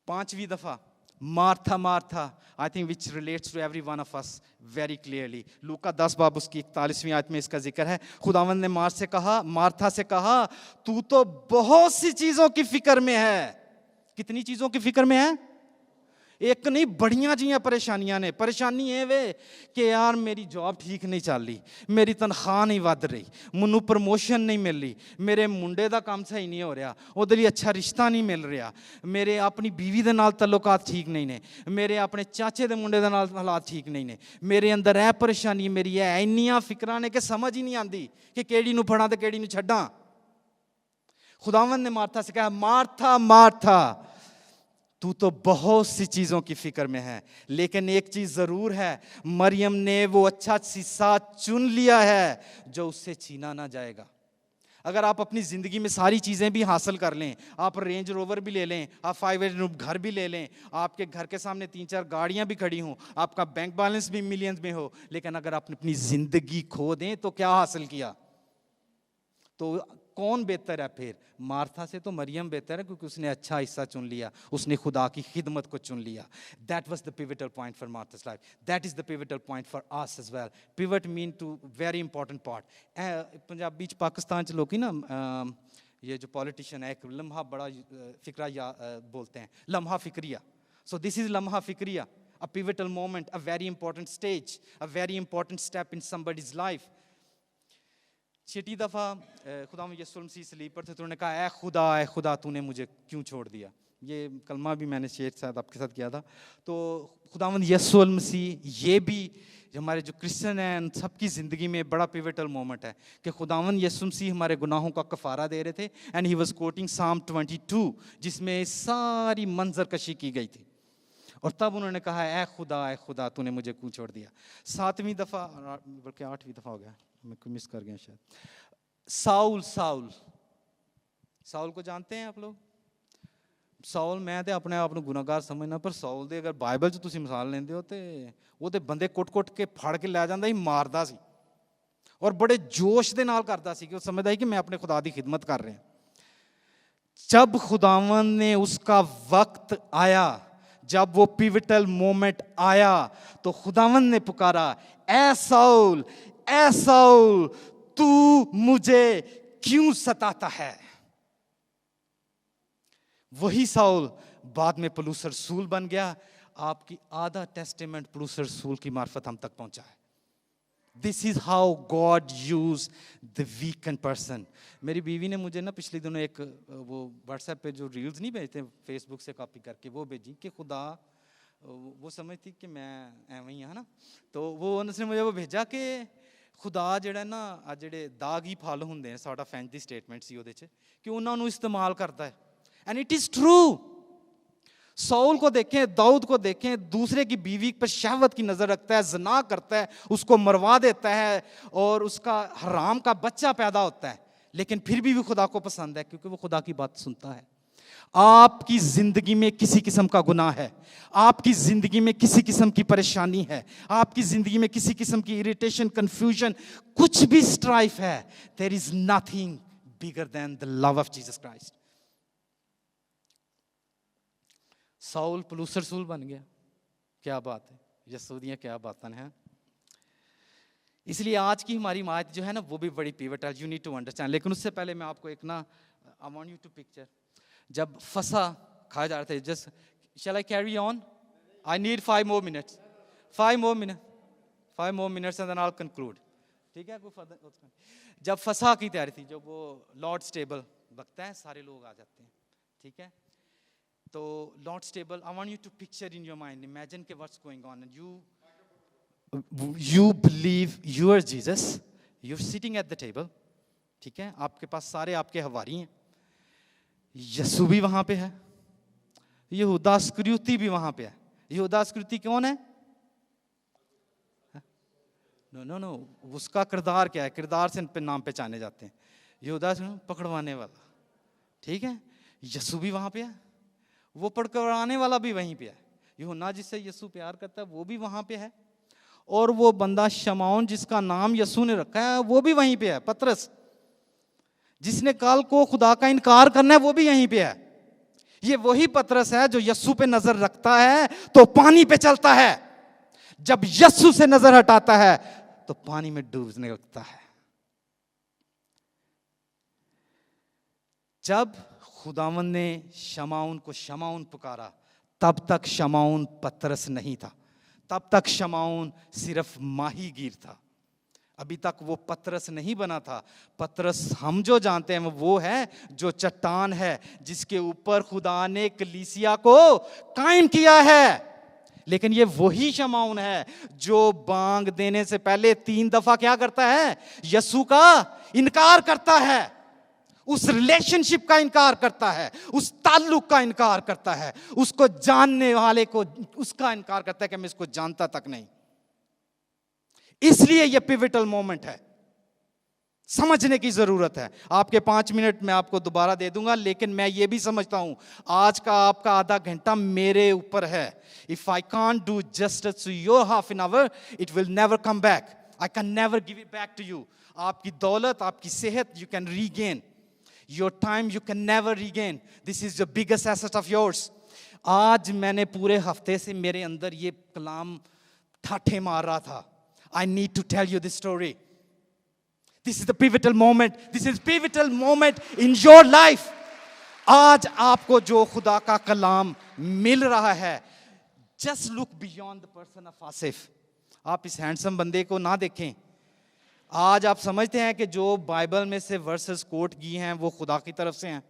5वीं दफ़ा Martha Martha, I think which relates to every one of us very clearly. Luka 10 बाब उसकी 41वीं आयत में इसका जिक्र है। खुदावंद ने मार्था से कहा तू तो बहुत सी चीजों की फिक्र में है। कितनी चीजों की फिक्र में है? एक नहीं, बड़ियां जियां परेशानियां ने। परेशानी है वे कि यार मेरी जॉब ठीक नहीं चल रही, मेरी तनख्वाह नहीं वध रही, मैनू प्रमोशन नहीं मिल रही, मेरे मुंडे का काम सही नहीं हो रहा, उहदे लई अच्छा रिश्ता नहीं मिल रहा, मेरे अपनी बीवी दे नाल तल्लुकात ठीक नहीं ने, मेरे अपने चाचे दे मुंडे दे नाल हालात ठीक नहीं ने, मेरे अंदर है परेशानी, मेरी है इन्नियां फिक्रां ने कि समझ ही नहीं आती कि केड़ी नू फड़ां ते केड़ी नू छड्डां। खुदावंद ने मार्था से कहा मार्था मार्था तू तो बहुत सी चीजों की फिक्र में है, लेकिन एक चीज जरूर है, मरियम ने वो अच्छा हिस्सा चुन लिया है जो उससे छीना ना जाएगा। अगर आप अपनी जिंदगी में सारी चीजें भी हासिल कर लें, आप रेंज रोवर भी ले लें, आप 5 बेडरूम घर भी ले लें, आपके घर के सामने 3-4 गाड़ियां भी खड़ी हों, आपका बैंक बैलेंस भी मिलियंस में हो, लेकिन अगर आप अपनी जिंदगी खो दें तो क्या हासिल किया? तो कौन बेहतर है फिर? मार्था से तो मरियम बेहतर है, क्योंकि उसने अच्छा हिस्सा चुन लिया, उसने खुदा की खिदमत को चुन लिया। That was the pivotal point for Martha's life, that is the pivotal point for us as well. Pivot mean to very important part. Punjabi च पाकिस्तान च लोग ना ये जो पॉलिटिशियन है एक लम्हा बड़ा फिक्रा बोलते हैं, लम्हा फिक्रिया। सो दिस इज लम्हा फिक्रिया, अ pivotal moment, a very important stage, a very important step in somebody's life. छठी दफ़ा खुदा यीशु मसीह सलीब पर थे तो उन्होंने कहा ऐ खुदा तूने मुझे क्यों छोड़ दिया। ये कलमा भी मैंने शेयर शायद आपके साथ किया था। तो खुदावंद यीशु मसीह, ये भी हमारे जो क्रिश्चियन हैं उन सबकी ज़िंदगी में बड़ा पिवटल मोमेंट है कि खुदावंद यीशु मसीह हमारे गुनाहों का कफ़ारा दे रहे थे। एंड ही वाज कोटिंग साम 22 जिसमें सारी मंजर कशी की गई थी। और तब उन्होंने कहा ऐ खुदा तूने मुझे क्यों छोड़ दिया। 7वीं दफ़ा, बल्कि 8वीं दफ़ा हो गया, मैं कोई मिस कर गया शायद। साउल को जानते हैं आप लोग? साउल, मैं तो अपने आप को गुनाहगार समझना, पर साउल दे अगर बाइबल च तुसीं मिसाल लेंदे हो तो वो ते बंदे कुट के फड़ के लै जांदा ही, मारदा सी और बड़े जोश दे नाल करदा सी कि वो समझदा ही कि मैं अपने खुदा दी खिदमत कर रहा। जब खुदावंद ने उसका वक्त आया, जब वो पिवटल मोमेंट आया, तो खुदावंद ने पुकारा ऐ साउल तू मुझे क्यों सताता है। वही साउल बाद में पौलुस रसूल बन गया। आपकी आधा टेस्टामेंट पौलुस रसूल की मार्फत हम तक पहुंचा है। This is how God use the weekend person. मेरी बीवी ने मुझे ना पिछले दिनों एक वो व्हाट्सएप पे जो रील्स नहीं भेजते फेसबुक से कॉपी करके, वो भेजी कि खुदा, वो समझती कि मैं एवं ही है ना, तो वो उन्होंने मुझे वो भेजा कि खुदा ਜਿਹੜਾ ਨਾ ਆ ਜਿਹੜੇ ਦਾਗੀ ਫਲ ਹੁੰਦੇ ਨੇ, ਸਾਡਾ ਫੈਂਸ ਦੀ ਸਟੇਟਮੈਂਟ ਸੀ ਉਹਦੇ 'ਚ कि ਉਹਨਾਂ ਨੂੰ इस्तेमाल करता है। And it is true. Saul को देखें, दाऊद को देखें, दूसरे की बीवी पर शहवत की नज़र रखता है, ज़ना करता है, उसको मरवा देता है और उसका हराम का बच्चा पैदा होता है, लेकिन फिर भी वो खुदा को पसंद है क्योंकि वो खुदा की बात सुनता है। आपकी जिंदगी में किसी किस्म का गुनाह है, आपकी जिंदगी में किसी किस्म की परेशानी है, आपकी जिंदगी में किसी किस्म की इरिटेशन, कंफ्यूजन, कुछ भी स्ट्राइफ है, there is nothing bigger than the love of Jesus Christ. Saul Paulus रसूल बन गया, क्या बात है, यीशु दी क्या बातें हैं। इसलिए आज की हमारी आयत जो है ना वो भी बड़ी pivotal, you need to understand. लेकिन उससे पहले मैं आपको एक ना, I want you to picture, जब फसा खाया जा रहा था, just shall I carry on, I need 5 more minutes, 5 more minutes and then I will conclude, ठीक है। जब फसा की तैयारी थी, जब वो लॉर्ड्स टेबल बकता है, सारे लोग आ जाते हैं, ठीक है। तो Lord's table, I want you to picture in your mind, imagine के what's going on and you believe you are Jesus, you're sitting at the table, ठीक है। आपके पास सारे आपके हवारी हैं, यीशु भी वहां पे है, यहूदा इस्करियोती भी वहां पे है। यहूदा इस्करियोती कौन है? नो, उसका किरदार क्या है? किरदार से नाम पहचाने जाते हैं। यहूदा पकड़वाने वाला, ठीक है। यीशु भी वहां पे है, वो पकड़वाने वाला भी वहीं पे है। यूहन्ना जिससे यीशु प्यार करता है वो भी वहां पे है, और वो बंदा शमौन जिसका नाम यीशु ने रखा है वो भी वहीं पे है। पतरस जिसने कल को खुदा का इनकार करना है वो भी यहीं पे है। ये वही पतरस है जो यस्सु पे नजर रखता है तो पानी पे चलता है, जब यस्सु से नजर हटाता है तो पानी में डूबने लगता है। जब खुदावन ने शमाउन को शमाउन पुकारा, तब तक शमाउन पतरस नहीं था, तब तक शमाउन सिर्फ माहीगीर था, अभी तक वो पतरस नहीं बना था। पतरस हम जो जानते हैं वो है जो चट्टान है जिसके ऊपर खुदा ने कलीसिया को कायम किया है। लेकिन ये वही शमाउन है जो बांग देने से पहले 3 दफा क्या करता है? यस्सु का इनकार करता है, उस रिलेशनशिप का इनकार करता है, उस ताल्लुक का इनकार करता है, उसको जानने वाले को उसका इनकार करता है कि मैं इसको जानता तक नहीं। इसलिए यह पिवटल मोमेंट है, समझने की जरूरत है। आपके 5 मिनट मैं आपको दोबारा दे दूंगा, लेकिन मैं ये भी समझता हूं आज का आपका आधा घंटा मेरे ऊपर है। If I can't do justice to your half an hour, it will never come back. I can never give it back to you. आपकी दौलत, आपकी सेहत you can regain, your time you can never regain. This is the biggest asset of yours. आज मैंने पूरे हफ्ते से मेरे अंदर ये कलाम ठाठे मार रहा था। I need to tell you this story. This is the pivotal moment. This is pivotal moment in your life. आज आपको जो खुदा का कलाम मिल रहा है, just look beyond the person of Asif. आप इस हैंडसम बंदे को ना देखें। आज आप समझते हैं कि जो बाइबल में से वर्सेस कोट की हैं वो खुदा की तरफ से हैं।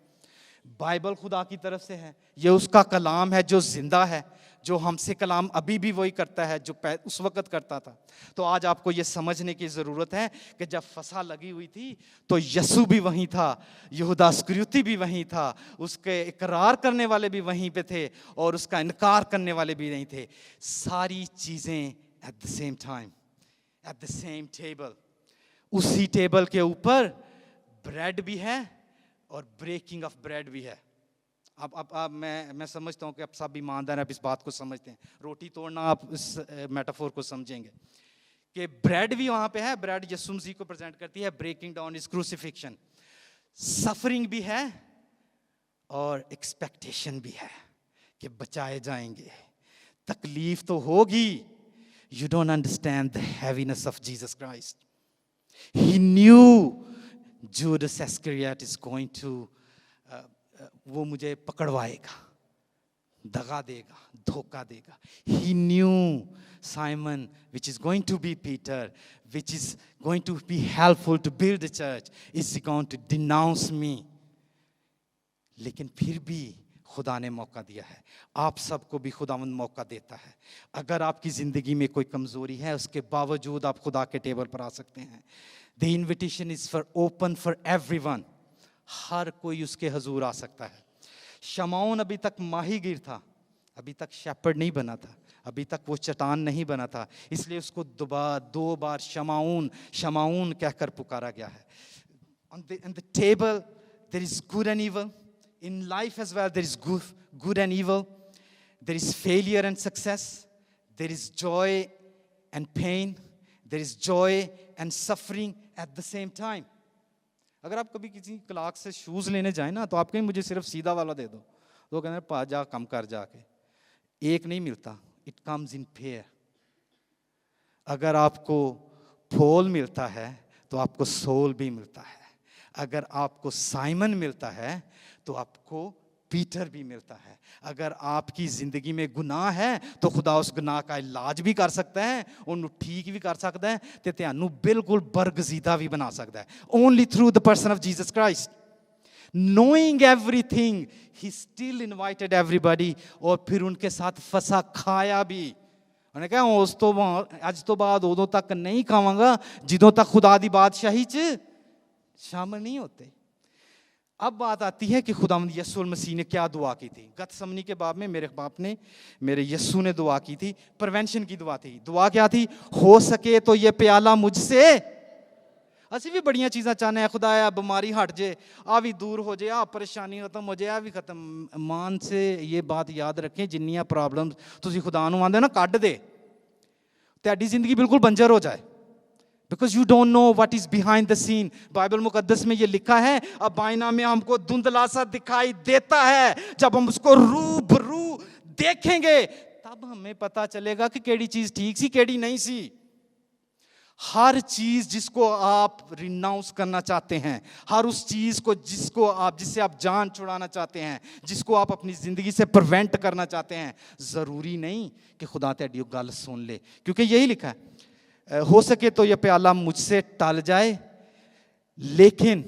बाइबल खुदा की तरफ से है, ये उसका कलाम है जो जिंदा है, जो हमसे कलाम अभी भी वही करता है जो उस वक्त करता था। तो आज आपको ये समझने की ज़रूरत है कि जब फसा लगी हुई थी तो यस्सु भी वहीं था, यहूदा इस्करियोती भी वहीं था, उसके इकरार करने वाले भी वहीं पे थे और उसका इनकार करने वाले भी नहीं थे। सारी चीज़ें at the same time, at the same table. उसी टेबल के ऊपर ब्रेड भी है और ब्रेकिंग ऑफ ब्रेड भी है। अब मैं समझता हूँ कि आप सब ईमानदार आप इस बात को समझते हैं। रोटी तोड़ना आप इस मेटाफोर को समझेंगे कि ब्रेड भी वहाँ पे है। ब्रेड यीशु मसीह को प्रेजेंट करती है, breaking down is crucifixion. Suffering भी है और एक्सपेक्टेशन भी है कि बचाए जाएंगे। तकलीफ तो होगी। You don't understand the heaviness of Jesus Christ. He knew Judas Iscariot is going to वो मुझे पकड़वाएगा, दगा देगा, धोखा देगा। He knew Simon, which is going to be Peter, which is going to be helpful to build the church, is going to denounce me. लेकिन फिर भी खुदा ने मौका दिया है। आप सबको भी खुदावंद मौका देता है। अगर आपकी ज़िंदगी में कोई कमज़ोरी है, उसके बावजूद आप खुदा के टेबल पर आ सकते हैं। The invitation is for open for everyone. हर कोई उसके हजूर आ सकता है। शमाउन अभी तक माहीगीर था, अभी तक शेपर्ड नहीं बना था, अभी तक वो चट्टान नहीं बना था, इसलिए उसको 2 बार शमाउन शमाउन कहकर पुकारा गया है। On the table there is good and evil. In life as well there is good and evil. There is failure and success. There is joy and pain. There is joy and suffering at the same time. अगर आप कभी किसी Clark से shoes लेने जाए ना तो आप कहें मुझे सिर्फ सीधा वाला दे दो, तो कहते हैं पा जा कम कर जाके। एक नहीं मिलता, इट कम्स इन पेयर। अगर आपको पोल मिलता है तो आपको सोल भी मिलता है। अगर आपको साइमन मिलता है तो आपको पीटर भी मिलता है। अगर आपकी ज़िंदगी में गुनाह है तो खुदा उस गुनाह का इलाज भी कर सकता है, उन्हें ठीक भी कर सकता है ते त्यानू बिल्कुल बरगजीदा भी बना सकता है। Only through the person of Jesus Christ. Knowing everything he still invited everybody. और फिर उनके साथ फसा खाया भी। उन्हें कहा उस तो अज तो बाद उदों तक नहीं खावांगा जिदों तक खुदा दी बादशाही च शामिल नहीं होते। अब बात आती है कि खुदावंद यीशु मसीह ने क्या दुआ की थी। गतसमनी के बाब में मेरे यीशु ने दुआ की थी, प्रिवेंशन की दुआ थी। दुआ क्या थी? हो सके तो ये प्याला मुझसे। असि भी बड़ियां चीज़ां चाहने हैं, खुदाया बीमारी हट जाए, आ भी दूर हो जाए, आ परेशानी खत्म हो जाए, आ भी खत्म। मान से ये बात याद रखें, जिन्नियां प्रॉब्लम्स तुसी खुदा नूं आंदे ना कढ दे, तुहाडी जिंदगी बिल्कुल बंजर हो जाए, because you don't know what is behind the scene. Bible मुकद्दस में ये लिखा है, अब आईना में हमको धुंधला सा दिखाई देता है, जब हम उसको रूबरू देखेंगे तब हमें पता चलेगा कि केड़ी चीज ठीक सी केड़ी नहीं सी। हर चीज जिसको आप रिनाउंस करना चाहते हैं, हर उस चीज को जिससे आप जान छुड़ाना चाहते हैं, जिसको आप अपनी जिंदगी से प्रिवेंट करना चाहते हैं, जरूरी नहीं कि खुदा तेरी गल सुन ले, क्योंकि यही लिखा है, हो सके तो यह प्याला मुझसे टल जाए, लेकिन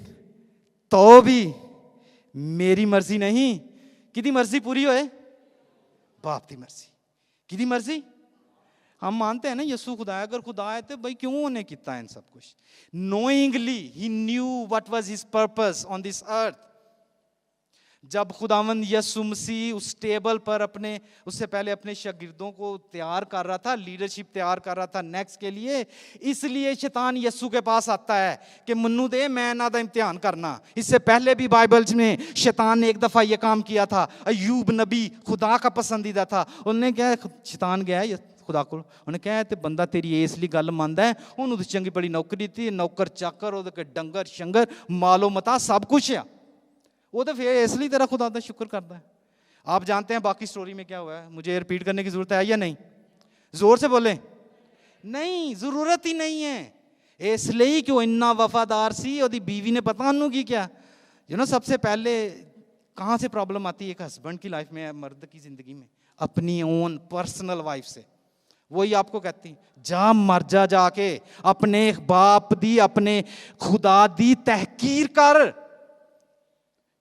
तो भी मेरी मर्जी नहीं, किदी मर्जी पूरी होए, बाप की मर्जी। किदी मर्जी? हम मानते हैं ना यसू खुदा है, अगर खुदा है तो भाई क्यों उन्हें किया है इन सब कुछ। Knowingly he knew what was his purpose on this earth. जब खुदावंद यसू मसीह उस टेबल पर उससे पहले अपने शागिर्दों को तैयार कर रहा था, लीडरशिप तैयार कर रहा था नेक्स्ट के लिए, इसलिए शैतान यसू के पास आता है कि मन्नू दे, मैं ना दा इम्तिहान करना। इससे पहले भी बाइबल में शैतान ने एक दफा ये काम किया था। अय्यूब नबी खुदा का पसंदीदा था, उन्होंने क्या, शैतान गया खुदा को, उन्हें कहा ते बंदा तेरी इसलिए गल मानदा है, उन्होंने चंगी बड़ी नौकरी थी, नौकर चाकर, ओदे डंगर शंगर मालो मता सब कुछ है, वो तो फिर इसलिए तेरा खुदा का शुक्र करता है। आप जानते हैं बाकी स्टोरी में क्या हुआ है, मुझे रिपीट करने की जरूरत है या नहीं? जोर से बोले। नहीं, जरूरत ही नहीं है, इसलिए कि वो इन्ना वफादार सी, ओदी बीवी ने पता उन्होंने की क्या, सबसे पहले कहाँ से प्रॉब्लम आती है एक हस्बैंड की लाइफ में, मर्द की जिंदगी में, अपनी ओन पर्सनल वाइफ से। वही आपको कहती, जा मर जा, जाके अपने बाप दी, अपने खुदा दी तहकीर कर,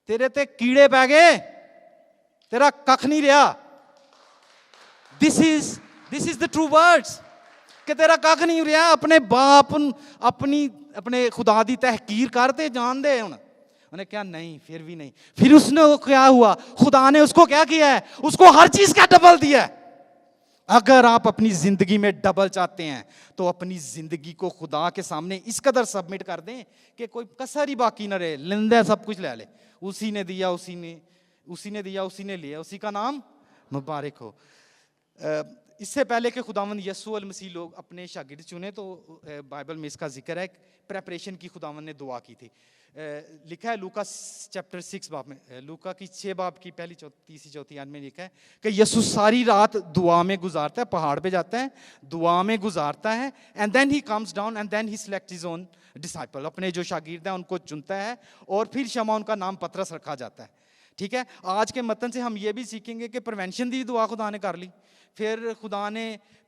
तेरे ते कीड़े पै गए, तेरा कख नहीं रहा। This is the true words, कि तेरा कख नहीं रहा, अपने बाप अपने खुदा दी तहकीर करते जान दे। उन्हें क्या, नहीं, फिर भी नहीं। फिर उसने क्या हुआ, खुदा ने उसको क्या किया है, उसको हर चीज का डबल दिया है। अगर आप अपनी जिंदगी में डबल चाहते हैं तो अपनी जिंदगी को खुदा के सामने इस कदर सबमिट कर दें कि कोई कसर ही बाकी ना रहे, लेंदे सब कुछ ले ले, उसी ने दिया, उसी ने लिया, उसी का नाम मुबारक हो। इससे पहले कि खुदावंद यसू अल मसीह लोग अपने शागिर्द चुने, तो बाइबल में इसका जिक्र है, प्रेपरेशन की खुदावंद ने दुआ की थी। लिखा है लूका चैप्टर 6 बाब में, लूका की 6 बाब की पहली तीसरी चौथी आयत में लिखा है कि यसू सारी रात दुआ में गुजारता है, पहाड़ पे जाता है, दुआ में गुजारता है, and then he comes down and then he select his own disciple, अपने जो शागिर्द हैं उनको चुनता है, और फिर शमा उनका नाम पतरस रखा जाता है। ठीक है, आज के मतन से हम ये भी सीखेंगे कि प्रिवेंशन की दुआ खुदा ने कर ली, फिर खुदा ने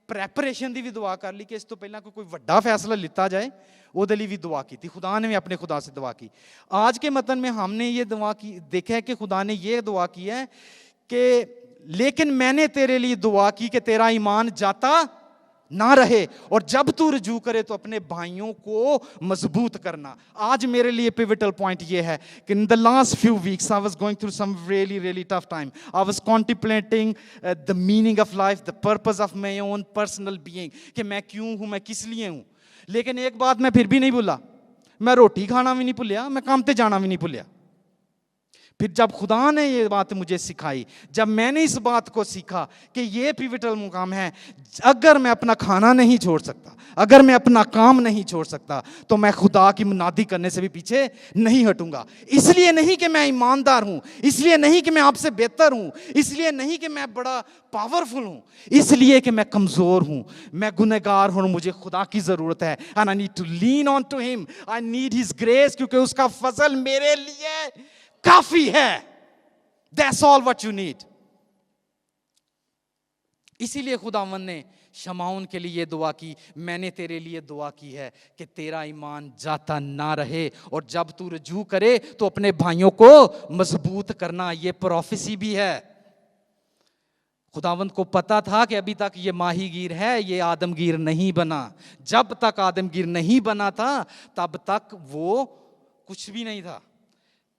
प्रैपरेशन की भी दुआ कर ली कि इस तो पहला कोई वड्डा फैसला लिता जाए, वो लिए भी दुआ की थी, खुदा ने भी अपने खुदा से दुआ की। आज के मतन में हमने ये दुआ की, देखा है कि खुदा ने ये दुआ की है कि लेकिन मैंने तेरे लिए दुआ की कि तेरा ईमान जाता ना रहे, और जब तू रुजू करे तो अपने भाइयों को मजबूत करना। आज मेरे लिए पिवटल पॉइंट ये है कि in the last few weeks I was going through some really tough time, I was contemplating the meaning of life, the purpose of my own personal being, कि मैं क्यों हूं, मैं किस लिए हूं। लेकिन एक बात मैं फिर भी नहीं भूला, मैं रोटी खाना भी नहीं भूलिया, मैं काम पे जाना भी नहीं भूलिया। फिर जब खुदा ने ये बात मुझे सिखाई, जब मैंने इस बात को सीखा कि ये पिवटल मुकाम है, अगर मैं अपना खाना नहीं छोड़ सकता, अगर मैं अपना काम नहीं छोड़ सकता, तो मैं खुदा की मुनादी करने से भी पीछे नहीं हटूंगा। इसलिए नहीं कि मैं ईमानदार हूं, इसलिए नहीं कि मैं आपसे बेहतर हूं, इसलिए नहीं कि मैं बड़ा पावरफुल हूं, इसलिए कि मैं कमजोर हूं, मैं गुनहगार हूं, मुझे खुदा की जरूरत है, and I need to lean on to him, I need his grace, क्योंकि उसका फजल मेरे लिए काफी है। That's all what you need. इसीलिए खुदावन ने शमाउन के लिए दुआ की, मैंने तेरे लिए दुआ की है कि तेरा ईमान जाता ना रहे, और जब तू रुजू करे तो अपने भाइयों को मजबूत करना। ये प्रोफेसी भी है। खुदावंद को पता था कि अभी तक ये माहीगीर है, ये आदमगीर नहीं बना। जब तक आदमगीर नहीं बना था तब तक वो कुछ भी नहीं था।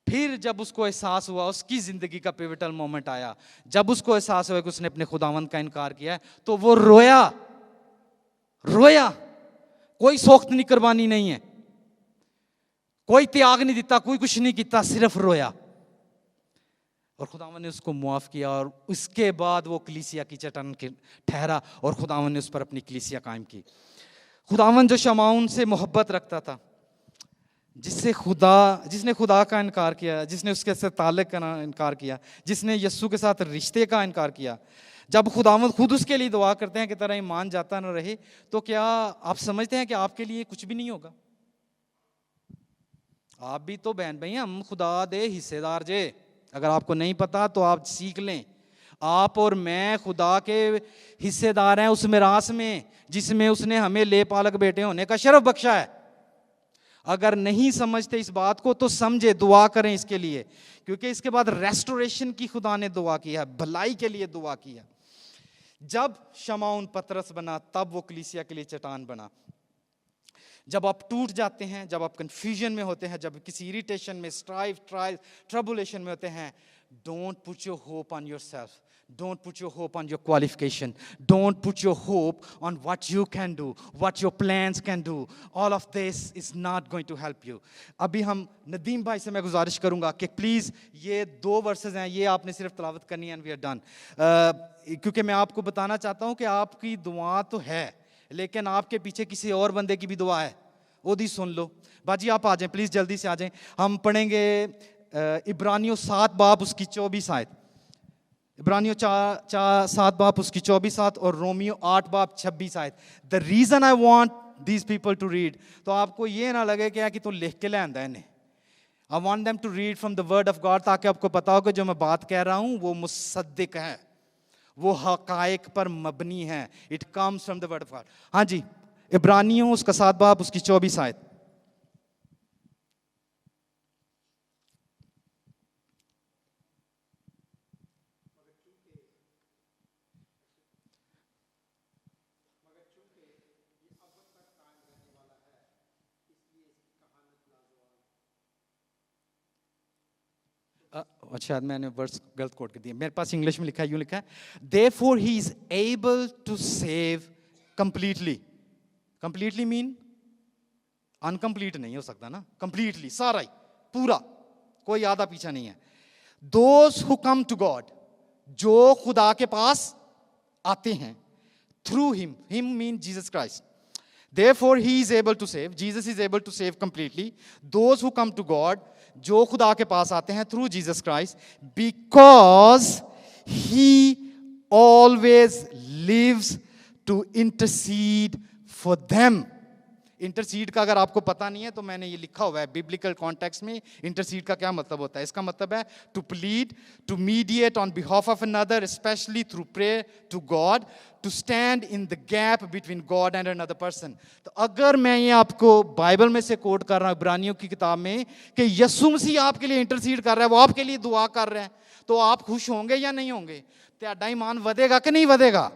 फिर जब उसको एहसास हुआ, उसकी जिंदगी का पिवटल मोमेंट आया, जब उसको एहसास हुआ कि उसने अपने खुदावंद का इनकार किया है, तो वो रोया। कोई सौख्त नहीं, कुर्बानी नहीं है, कोई त्याग नहीं दिता, कोई कुछ नहीं किया, सिर्फ रोया, और खुदावंद ने उसको मुआफ किया। और उसके बाद वो कलीसिया की चट्टान ठहरा, और खुदावंद ने उस पर अपनी कलीसिया कायम की। खुदावन जो शमाउन से मोहब्बत रखता था, जिसने खुदा का इनकार किया, जिसने उसके साथ ताल्लुक का इनकार किया, जिसने यस्सु के साथ रिश्ते का इनकार किया, जब खुदावंद खुद उसके लिए दुआ करते हैं कि तेरा ईमान जाता न रहे, तो क्या आप समझते हैं कि आपके लिए कुछ भी नहीं होगा? आप भी तो बहन भाई, हम खुदा दे हिस्सेदार जे। अगर आपको नहीं पता तो आप सीख लें। आप और मैं खुदा के हिस्सेदार हैं उस मिरास में जिसमें उसने हमें ले पालक बेटे होने का शरफ बख्शा है। अगर नहीं समझते इस बात को तो समझे, दुआ करें इसके लिए, क्योंकि इसके बाद रेस्टोरेशन की खुदा ने दुआ किया, भलाई के लिए दुआ किया। जब शमाउन पतरस बना तब वो कलीसिया के लिए चट्टान बना। जब आप टूट जाते हैं, जब आप कंफ्यूजन में होते हैं, जब किसी इरिटेशन में, स्ट्राइफ, ट्रायल, ट्रबुलेशन में होते हैं, don't put your hope on yourself, don't put your hope on your qualification, don't put your hope on what you can do, what your plans can do. All of this is not going to help you. अभी हम नदीम भाई से मैं गुजारिश करूंगा कि please ये 2 versus हैं, ये आपने सिर्फ तलावत करनी है एंड वी आर डन। क्योंकि मैं आपको बताना चाहता हूं कि आपकी दुआ तो है, लेकिन आपके पीछे किसी और बंदे की भी दुआ है, वो भी सुन लो। बाजी आप आ जाएं प्लीज, जल्दी से आ जाएं। हम पढ़ेंगे इब्रानियों 7 बाब उसकी 24 आयत, इब्रानियों 7 बाब उसकी 24 आयत और रोमियो 8 बाब 26 आयत। The reason I want these people to read, तो आपको ये ना लगे कि तू लिख के ले आंदा है। I want them to read from the word of God, ताकि आपको पता हो कि जो मैं बात कह रहा हूं वो मुसद्दिक है, वो हकायक पर मबनी है। It comes from the word of God. हाँ जी, इब्रानियों उसका 7 बाब उसकी 24 आयत। शायद मैंने वर्ड्स गलत कोट कर दिए, मेरे पास इंग्लिश में लिखा है, यूं लिखा है, therefore he is able to save completely. Completely mean incomplete नहीं हो सकता ना, कंप्लीटली सारा ही पूरा, कोई आधा पीछा नहीं है। Those who come to God, जो खुदा के पास आते हैं, through him mean Jesus Christ. Therefore he is able to save, Jesus is able to save completely those who come to God, जो खुदा के पास आते हैं through Jesus Christ, because he always lives to intercede for them. Intercede का अगर आपको पता नहीं है तो मैंने ये लिखा हुआ है बिब्लिकल कॉन्टेक्स्ट में। इंटरसीड का क्या मतलब होता है? इसका मतलब है to plead, to mediate on behalf of another, specially through prayer to God, to stand in the gap between God and another person. तो अगर मैं ये आपको बाइबल में से कोट कर रहा हूं, इब्रानियों की किताब में, कि यीशु मसीह आपके लिए इंटरसीड कर रहा है, वो आपके लिए दुआ कर रहे हैं, तो आप खुश होंगे या नहीं होंगे? तेरा ईमान ਵਧेगा कि नहीं ਵਧेगा?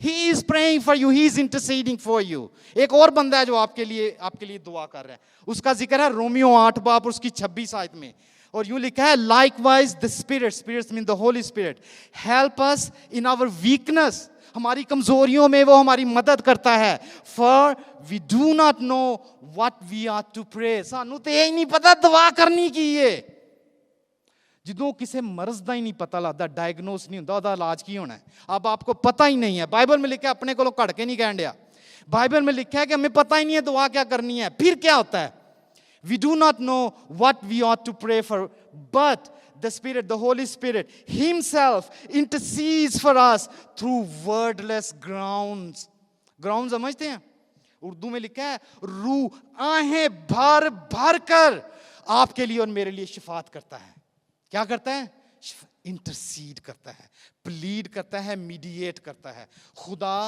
He is praying for you, he is interceding for you. एक और बंदा है जो आपके लिए दुआ कर रहा है, उसका जिक्र है रोमियो 8 बाब उसकी 26 आयत में, और यूं लिखा है, likewise the spirit, spirits mean the Holy Spirit, help us in our weakness, हमारी कमजोरियों में वो हमारी मदद करता है। For we do not know what we are to pray, सानू तो यही नहीं पता दुआ करनी की है। ਜਦੋਂ ਕਿਸੇ ਮਰਜ਼ ਦਾ ਹੀ ਨਹੀਂ ਪਤਾ ਲੱਗਦਾ, ਡਾਇਗਨੋਸ ਨਹੀਂ ਹੁੰਦਾ, ਉਹਦਾ ਇਲਾਜ ਕੀ ਹੋਣਾ है? अब आपको पता ही नहीं है। बाइबल में लिखा है, अपने को घड़ के नहीं कहन दिया, बाइबल में लिखा है कि हमें पता ही नहीं है दुआ क्या करनी है। फिर क्या होता है? We do not know what we ought to pray for, but the Spirit, the Holy Spirit Himself intercedes for us through wordless grounds. Grounds समझते हैं? उर्दू में लिखा है, रूह आहें भर भर कर आपके लिए और मेरे लिए शिफात करता है। क्या करता है? इंटरसीड करता है, प्लीड करता है, मीडिएट करता है। खुदा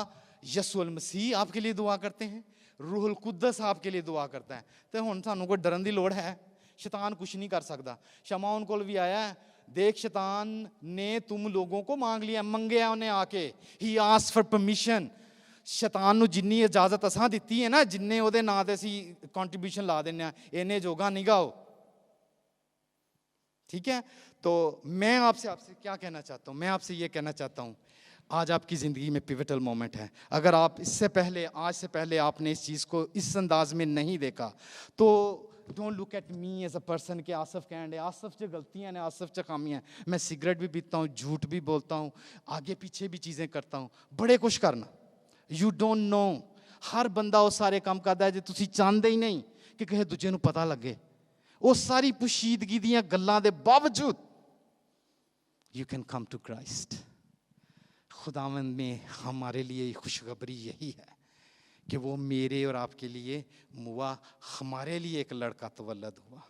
यसुअल मसीह आपके लिए दुआ करते हैं, रूहुल कुद्दस आपके लिए दुआ करता है। तो हुण सानू कोई डरन दी लोड़ है? शैतान कुछ नहीं कर सकता। शमौन कोल भी आया है, देख शैतान ने तुम लोगों को मांग लिया, मंगया उन्हें आके, ही आस्क्ड फॉर परमिशन। शैतान नू जिन्नी इजाजत असां दित्ती है ना, जिन्ने ओहदे नां ते असीं कंट्रीब्यूशन ला दिंदे आ, इन्ने जोगा नहीं गाओ। ठीक है, तो मैं आपसे क्या कहना चाहता हूँ? मैं आपसे ये कहना चाहता हूँ, आज आपकी ज़िंदगी में पिवटल मोमेंट है। अगर आप इससे पहले, आज से पहले आपने इस चीज़ को इस अंदाज में नहीं देखा, तो don't look at me as a person के आसफ कहने, आसफ जो गलतियाँ हैं, आसफ जो खामियाँ हैं। मैं सिगरेट भी पीता हूँ, झूठ भी बोलता हूँ, आगे पीछे भी चीज़ें करता हूँ, बड़े कुछ करना। यू डोंट नो ਹਰ ਬੰਦਾ ਉਹ ਸਾਰੇ ਕੰਮ ਕਰਦਾ ਜੇ ਤੁਸੀਂ ਚਾਹੁੰਦੇ ਹੀ ਨਹੀਂ ਕਿ ਕਿਸੇ ਦੂਜੇ ਨੂੰ ਪਤਾ ਲੱਗੇ। ਉਹ ਸਾਰੀ ਪੁਸ਼ੀਦਗੀ ਦੀਆਂ ਗੱਲਾਂ ਦੇ ਬਾਵਜੂਦ you can come to Christ. खुदावंद में हमारे लिए खुशखबरी यही है कि वो मेरे और आपके लिए मुआ, हमारे लिए एक लड़का तवल्लद हुआ,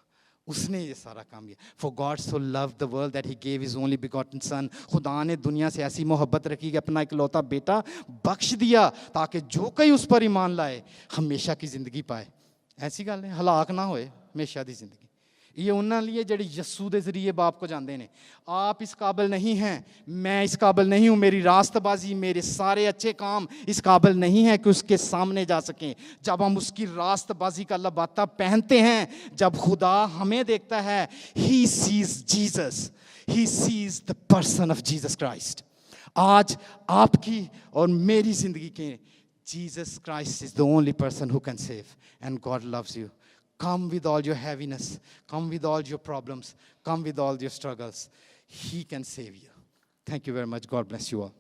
उसने ये सारा काम किया। For God so loved the world that he gave his only begotten son. खुदा ने दुनिया से ऐसी मोहब्बत रखी कि अपना इकलौता बेटा बख्श दिया ताकि जो कोई उस पर ईमान लाए हमेशा की ज़िंदगी पाए। ऐसी गल है, हलाक ना होए, हमेशा की ज़िंदगी। ये उन्होंने लिए जड़े यस्सू के जरिए बाप को जानते हैं। आप इस काबिल नहीं हैं, मैं इस काबिल नहीं हूँ, मेरी रास्तबाजी, मेरे सारे अच्छे काम इस काबिल नहीं है कि उसके सामने जा सकें। जब हम उसकी रास्तबाजी का लबाता पहनते हैं, जब खुदा हमें देखता है, he sees Jesus, he sees the person of Jesus Christ. आज आपकी और मेरी जिंदगी के Jesus Christ is the only person who can save, and God loves you. Come with all your heaviness, come with all your problems, come with all your struggles. He can save you. Thank you very much. God bless you all.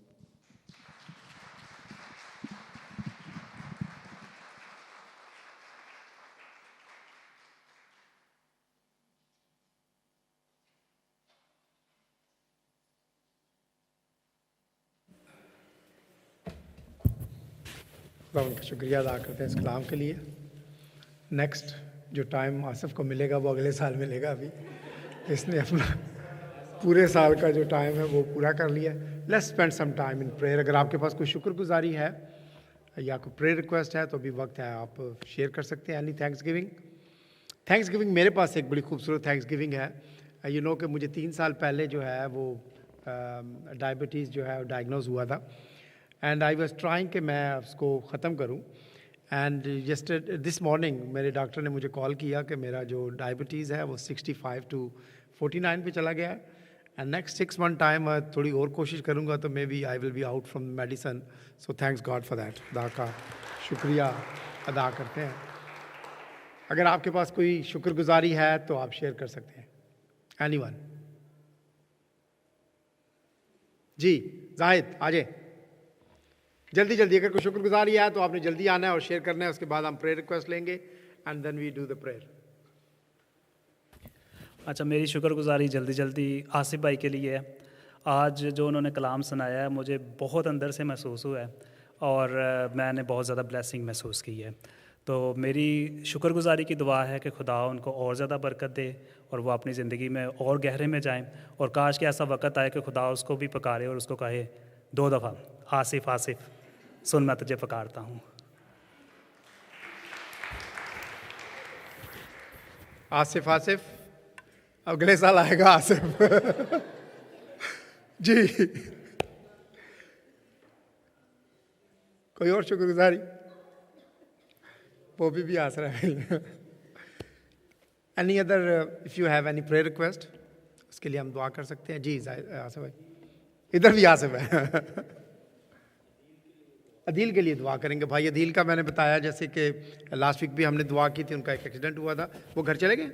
उनका शुक्रिया अदा करते हैं इस कलाम के लिए। Next जो time Asif को मिलेगा वो अगले साल मिलेगा। अभी इसने अपना पूरे साल का जो टाइम है वो पूरा कर लिया। Let's spend some time in prayer. अगर आपके पास कोई शुक्रगुजारी है या कोई प्रेयर रिक्वेस्ट है तो अभी वक्त है, आप शेयर कर सकते हैं। एनी थैंक्स गिविंग मेरे पास एक बड़ी खूबसूरत थैंक्स गिविंग है। यू नो कि मुझे 3 साल पहले जो है वो डायबिटीज़ जो है डायग्नोज हुआ था, एंड आई वाज ट्राइंग कि मैं उसको ख़त्म करूं। एंड दिस मॉर्निंग मेरे डॉक्टर ने मुझे कॉल किया कि मेरा जो डायबिटीज़ है वो 65 to 49 पे चला गया है, एंड नेक्स्ट 6 month टाइम मैं थोड़ी और कोशिश करूँगा तो maybe I will be out from medicine. So thanks God for that. खुदा का शुक्रिया अदा करते हैं। अगर आपके पास कोई शुक्रगुजारी है तो आप शेयर कर सकते हैं। एनीवन? जी जाहिद आ जाए जल्दी जल्दी। अगर कोई शुक्रगुजारी है तो आपने जल्दी आना है और शेयर करना है। उसके बाद हम प्रेयर रिक्वेस्ट लेंगे and then we do the prayer. अच्छा, मेरी शुक्रगुजारी जल्दी आसिफ भाई के लिए है। आज जो उन्होंने कलाम सुनाया है मुझे बहुत अंदर से महसूस हुआ है और मैंने बहुत ज़्यादा ब्लेसिंग महसूस की है। तो मेरी शुक्रगुजारी की दुआ है कि खुदा उनको और ज़्यादा बरकत दे और वो अपनी ज़िंदगी में और गहरे में जाएं, और काश कि ऐसा वक्त आए कि खुदा उसको भी पुकारे और उसको कहे 2 दफ़ा, आसिफ आसिफ सुन मैं तुझे पुकारता हूँ। आसिफ आसिफ अगले साल आएगा आसिफ। जी कोई और शुक्रगुजारी? वो भी आस रहा है। Any other if you have any prayer request उसके लिए हम दुआ कर सकते हैं। जी आसिफ भाई इधर भी आसिफ है। अदील के लिए दुआ करेंगे। भाई अदील का मैंने बताया जैसे कि लास्ट वीक भी हमने दुआ की थी, उनका एक एक्सीडेंट हुआ था, वो घर चले गए,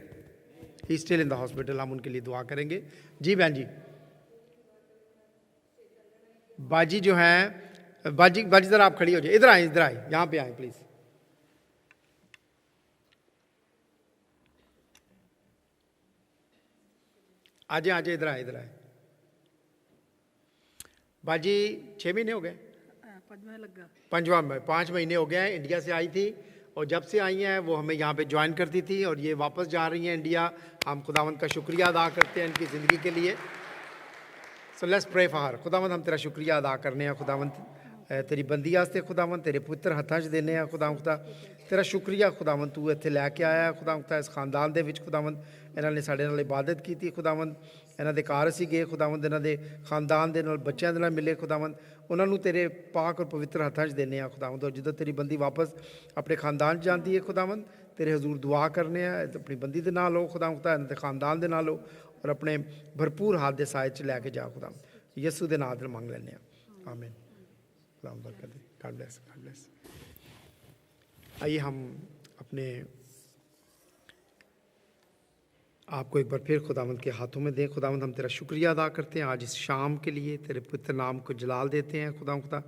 he still in the hospital. हम उनके लिए दुआ करेंगे। जी बहन जी, बाजी जो हैं, बाजी ज़रा आप खड़ी हो जाए, इधर आए यहाँ पे आए प्लीज़। आजे इधर आए। बाजी 6 महीने हो गए, 5 महीने हो गए हैं। इंडिया से आई थी और जब से आई हैं वो हमें यहाँ पे ज्वाइन करती थी और ये वापस जा रही हैं इंडिया। हम खुदावंद का शुक्रिया अदा करते हैं इनकी ज़िंदगी के लिए। So let's pray for her. खुदावंद हम तेरा शुक्रिया अदा करने हैं। खुदावंद तेरी बंदी आस्ते खुदावंद तेरे पुत्र हत्थां 'च देने हैं। खुदा तेरा शुक्रिया खुदावंद तू इत्थे लैके आया। खुदा इस खानदान दे विच खुदावंद इन्हां ने साडे नाल इबादत की। खुदावंद इन्हां दे घर असीं गए, खुदावंद इन्हां दे खानदान दे नाल बच्चों दे नाल मिले। खुदावंद उन्हां नूं तेरे पाक और पवित्र हत्थां 'च देने हैं। खुदावंद और जिद्दां तेरी बंदी वापस अपने खानदान 'च जाती है खुदावंद तेरे हजूर दुआ करने हैं अपनी बंदी दे नाल हो खुदावंद, इन्हां दे खानदान दे नाल हो और अपने भरपूर हाथ दे साए 'च लैके जा खुदावंद। यीशु दे नाम नाल मंग लैंदे हैं, आमीन। खुदावंद बरकत दे। God bless. आइए हम अपने आपको एक बार फिर खुदावंद के हाथों में दें। खुदावंद हम तेरा शुक्रिया अदा करते हैं आज इस शाम के लिए, तेरे पवित्र नाम को जलाल देते हैं। खुदा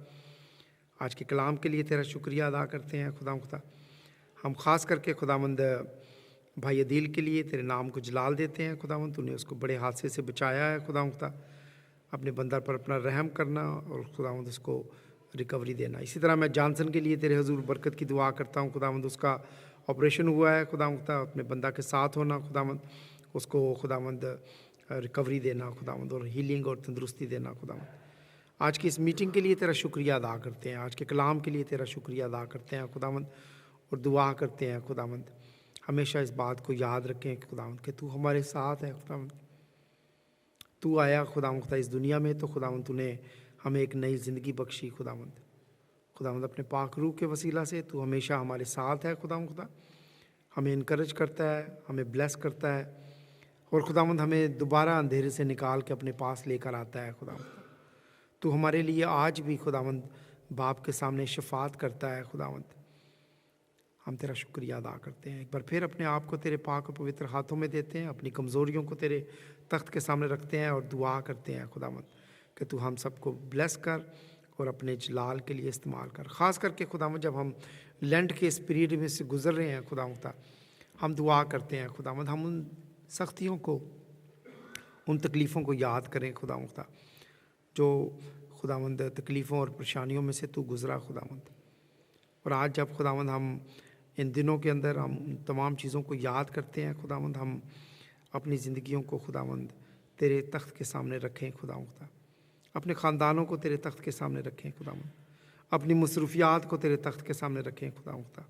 आज के कलाम के लिए तेरा शुक्रिया अदा करते हैं खुदा। हम ख़ास करके खुदावंद भाई अदील के लिए तेरे नाम को जलाल देते हैं खुदावंद। तूने उसको बड़े हादसे से बचाया है खुदा। अपने बंदर पर अपना रहम करना और खुदावंद उसको रिकवरी देना। इसी तरह मैं जॉनसन के लिए तेरे हजूर बरकत की दुआ करता हूँ खुदावंद। उसका ऑपरेशन हुआ है खुदावंद, अपने बंदा के साथ होना खुदावंद, उसको खुदावंद रिकवरी देना खुदावंद, और हीलिंग और तंदुरुस्ती देना खुदावंद। आज की इस मीटिंग के लिए तेरा शुक्रिया अदा करते हैं, आज के कलाम के लिए तेरा शुक्रिया अदा करते हैं खुदावंद, और दुआ करते हैं खुदावंद हमेशा इस बात को याद रखें खुदावंद कि तू हमारे साथ है खुदावंद। तू आया खुदावंद इस दुनिया में तो खुदावंद तूने हमें एक नई ज़िंदगी बख्शी खुदावंद अपने पाक रूह के वसीला से तू हमेशा हमारे साथ है खुदा। हमें इनकरेज करता है, हमें ब्लेस करता है, और खुदावंद हमें दोबारा अंधेरे से निकाल के अपने पास लेकर आता है खुदावंद। तू हमारे लिए आज भी खुदावंद बाप के सामने शफात करता है खुदावंद। हम तेरा शुक्रिया अदा करते हैं। एक बार फिर अपने आप को तेरे पाक और पवित्र हाथों में देते हैं, अपनी कमज़ोरियों को तेरे तख्त के सामने रखते हैं और दुआ करते हैं खुदावंद कि तू हम सबको ब्लेस कर और अपने जलाल के लिए इस्तेमाल कर। ख़ास करके खुदावंद जब हम लेंट के इस पीरियड में से गुज़र रहे हैं खुदावंद, हम दुआ करते हैं खुदावंद हम उन सख्तियों को, उन तकलीफ़ों को याद करें खुदावंद, जो खुदावंद तकलीफ़ों और परेशानियों में से तू गुज़रा खुदावंद। और आज जब खुदावंद हम इन दिनों के अंदर हम उन तमाम चीज़ों को याद करते हैं खुदावंद, हम अपनी ज़िंदगियों को खुदावंद तेरे तख्त के सामने रखें खुदावंद, अपने ख़ानदानों को तेरे तख्त के सामने रखें खुदावंद, अपनी मसरूफियात को तेरे तख्त के सामने रखें खुदावंद,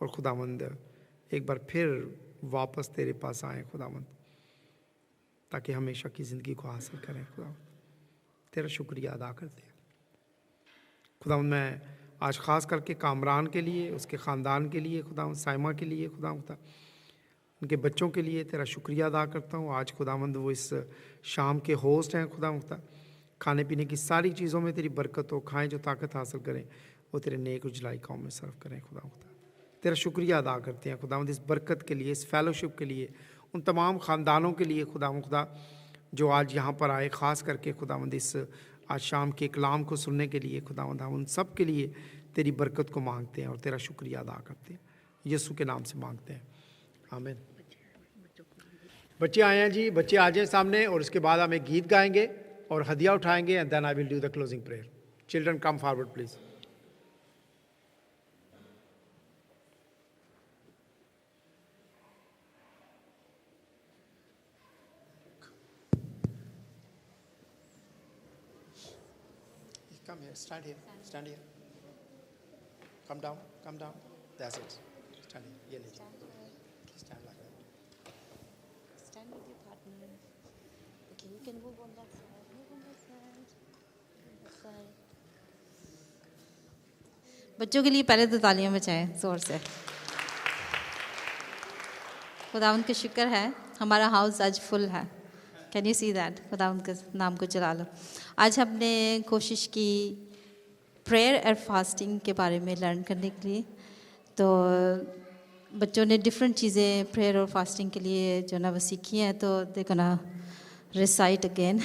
और खुदावंद एक बार फिर वापस तेरे पास आएँ खुदावंद, ताकि हमेशा की ज़िंदगी को हासिल करें खुदावंद। तेरा शुक्रिया अदा करते हैं खुदावंद। मैं आज ख़ास करके कामरान के लिए, उसके ख़ानदान के लिए खुदावंद, साइमा के लिए खुदावंद, उनके बच्चों के लिए तेरा शुक्रिया अदा करता हूँ। आज खुदावंद वो इस शाम के होस्ट हैं खुदावंद। खाने पीने की सारी चीज़ों में तेरी बरकत हो, खाएं जो ताकत हासिल करें, वो तेरे नेक उजलाई कौम में सर्व करें खुदावंद। तेरा शुक्रिया अदा करते हैं खुदावंद इस बरकत के लिए, इस फेलोशिप के लिए, उन तमाम ख़ानदानों के लिए खुदा जो आज यहाँ पर आए, ख़ास करके खुदावंद इस आज शाम के कलाम को सुनने के लिए खुदावंद, हम उन सब के लिए तेरी बरकत को मांगते हैं और तेरा शुक्रिया अदा करते हैं। यीशु के नाम से मांगते हैं, आमीन। बच्चे आए हैं जी, बच्चे आ जाएं सामने, और उसके बाद हम एक गीत गाएंगे और हदिया उठाएंगे, and then I will do the closing prayer. Children come forward please. Come here, stand here, stand here. Come down, that's it. Stand here, ये लीजिए, stand like that. Stand with your partner. Okay, you can move on that side, move on that side. That side. बच्चों के लिए पहले तो तालियां बजाएं ज़ोर से। खुदावंद का शुक्र है हमारा हाउस आज फुल है। Can you see that? खुदावंद के नाम को जला लो। आज हमने कोशिश की प्रेयर और फास्टिंग के बारे में लर्न करने के लिए, तो बच्चों ने डिफरेंट चीज़ें प्रेयर और फास्टिंग के लिए जो ना वो सीखी हैं, तो they gonna recite again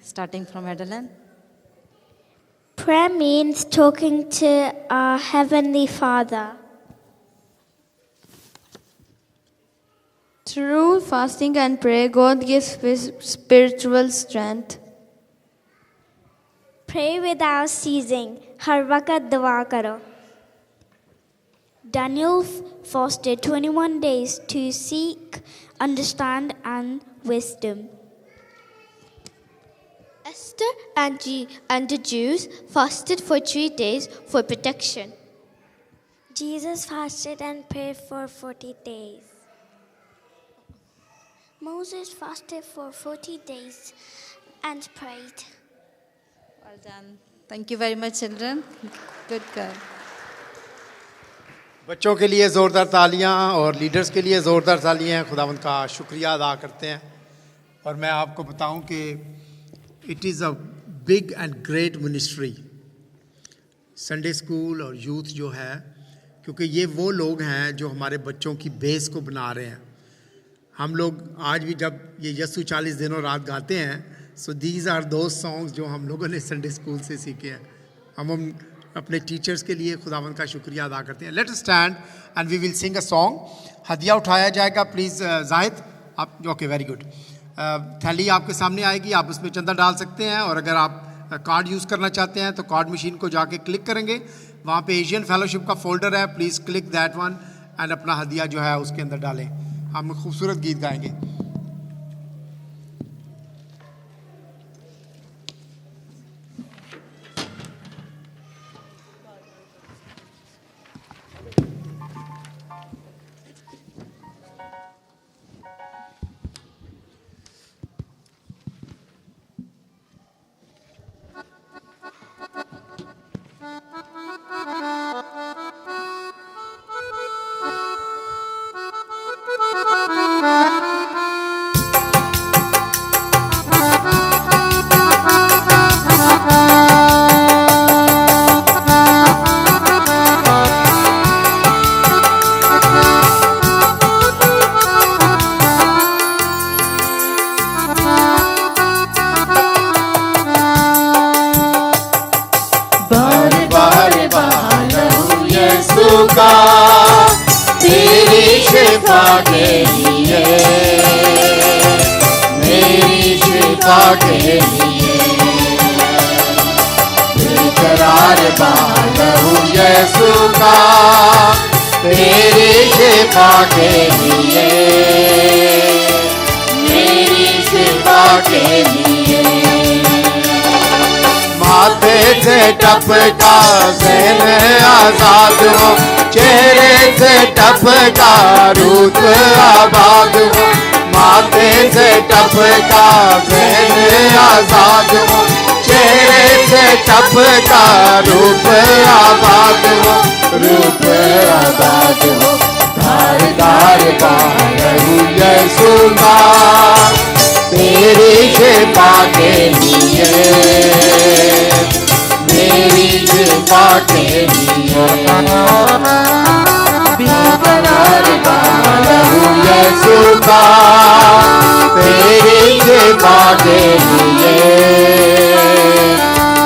starting from एडलन। Prayer means talking to our Heavenly Father. Through fasting and prayer, God gives spiritual strength. Pray without ceasing. हर वक्त दुआ करो. Daniel fasted 21 days to seek, understand and wisdom. Esther and the Jews fasted for 3 days for protection. Jesus fasted and prayed for 40 days. Moses fasted for 40 days and prayed. Well done. Thank you very much, children. Good girl. बच्चों के लिए ज़ोरदार तालियां और leaders के लिए ज़ोरदार तालियां। खुदावंद का शुक्रिया अदा करते हैं। और मैं आपको बताऊं कि it is a big and great ministry, Sunday school और यूथ जो है, क्योंकि ये वो लोग हैं जो हमारे बच्चों की बेस को बना रहे हैं। हम लोग आज भी जब ये यस्सु 40 दिनों रात गाते हैं, so these are those songs जो हम लोगों ने संडे स्कूल से सीखे हैं। हम अपने टीचर्स के लिए खुदावंद का शुक्रिया अदा करते हैं. Let us stand and we will sing a song. हदिया उठाया जाएगा. प्लीज़ जाहिद आप. Okay, very good. थैली आपके सामने आएगी, आप उसमें चंदा डाल सकते हैं. और अगर आप कार्ड यूज़ करना चाहते हैं तो कार्ड मशीन को जाके क्लिक करेंगे. वहाँ पे एशियन फेलोशिप का फोल्डर है. Please click that one and अपना हदिया जो है उसके अंदर डालें. हम खूबसूरत गीत गाएंगे. तेरी शिफा के लिए, मेरी शिफा के लिए बेकरार बालहू यीशु का. तेरी शिफा के लिए, मेरी शिफा के लिए माथे से टपका ज़हन आजाद हो, चेहरे से टपका रूप आबाद हो. माथे से टपका ज़हन आजाद हो, चेहरे से टपका रूप आबाद हो, रूप आबाद हो. धारदार बालहू यीशु का तेरी शिफा के लिए, मेरी शिफा के लिए बेकरार बालहू यीशु का. तेरी शिफा के लिए,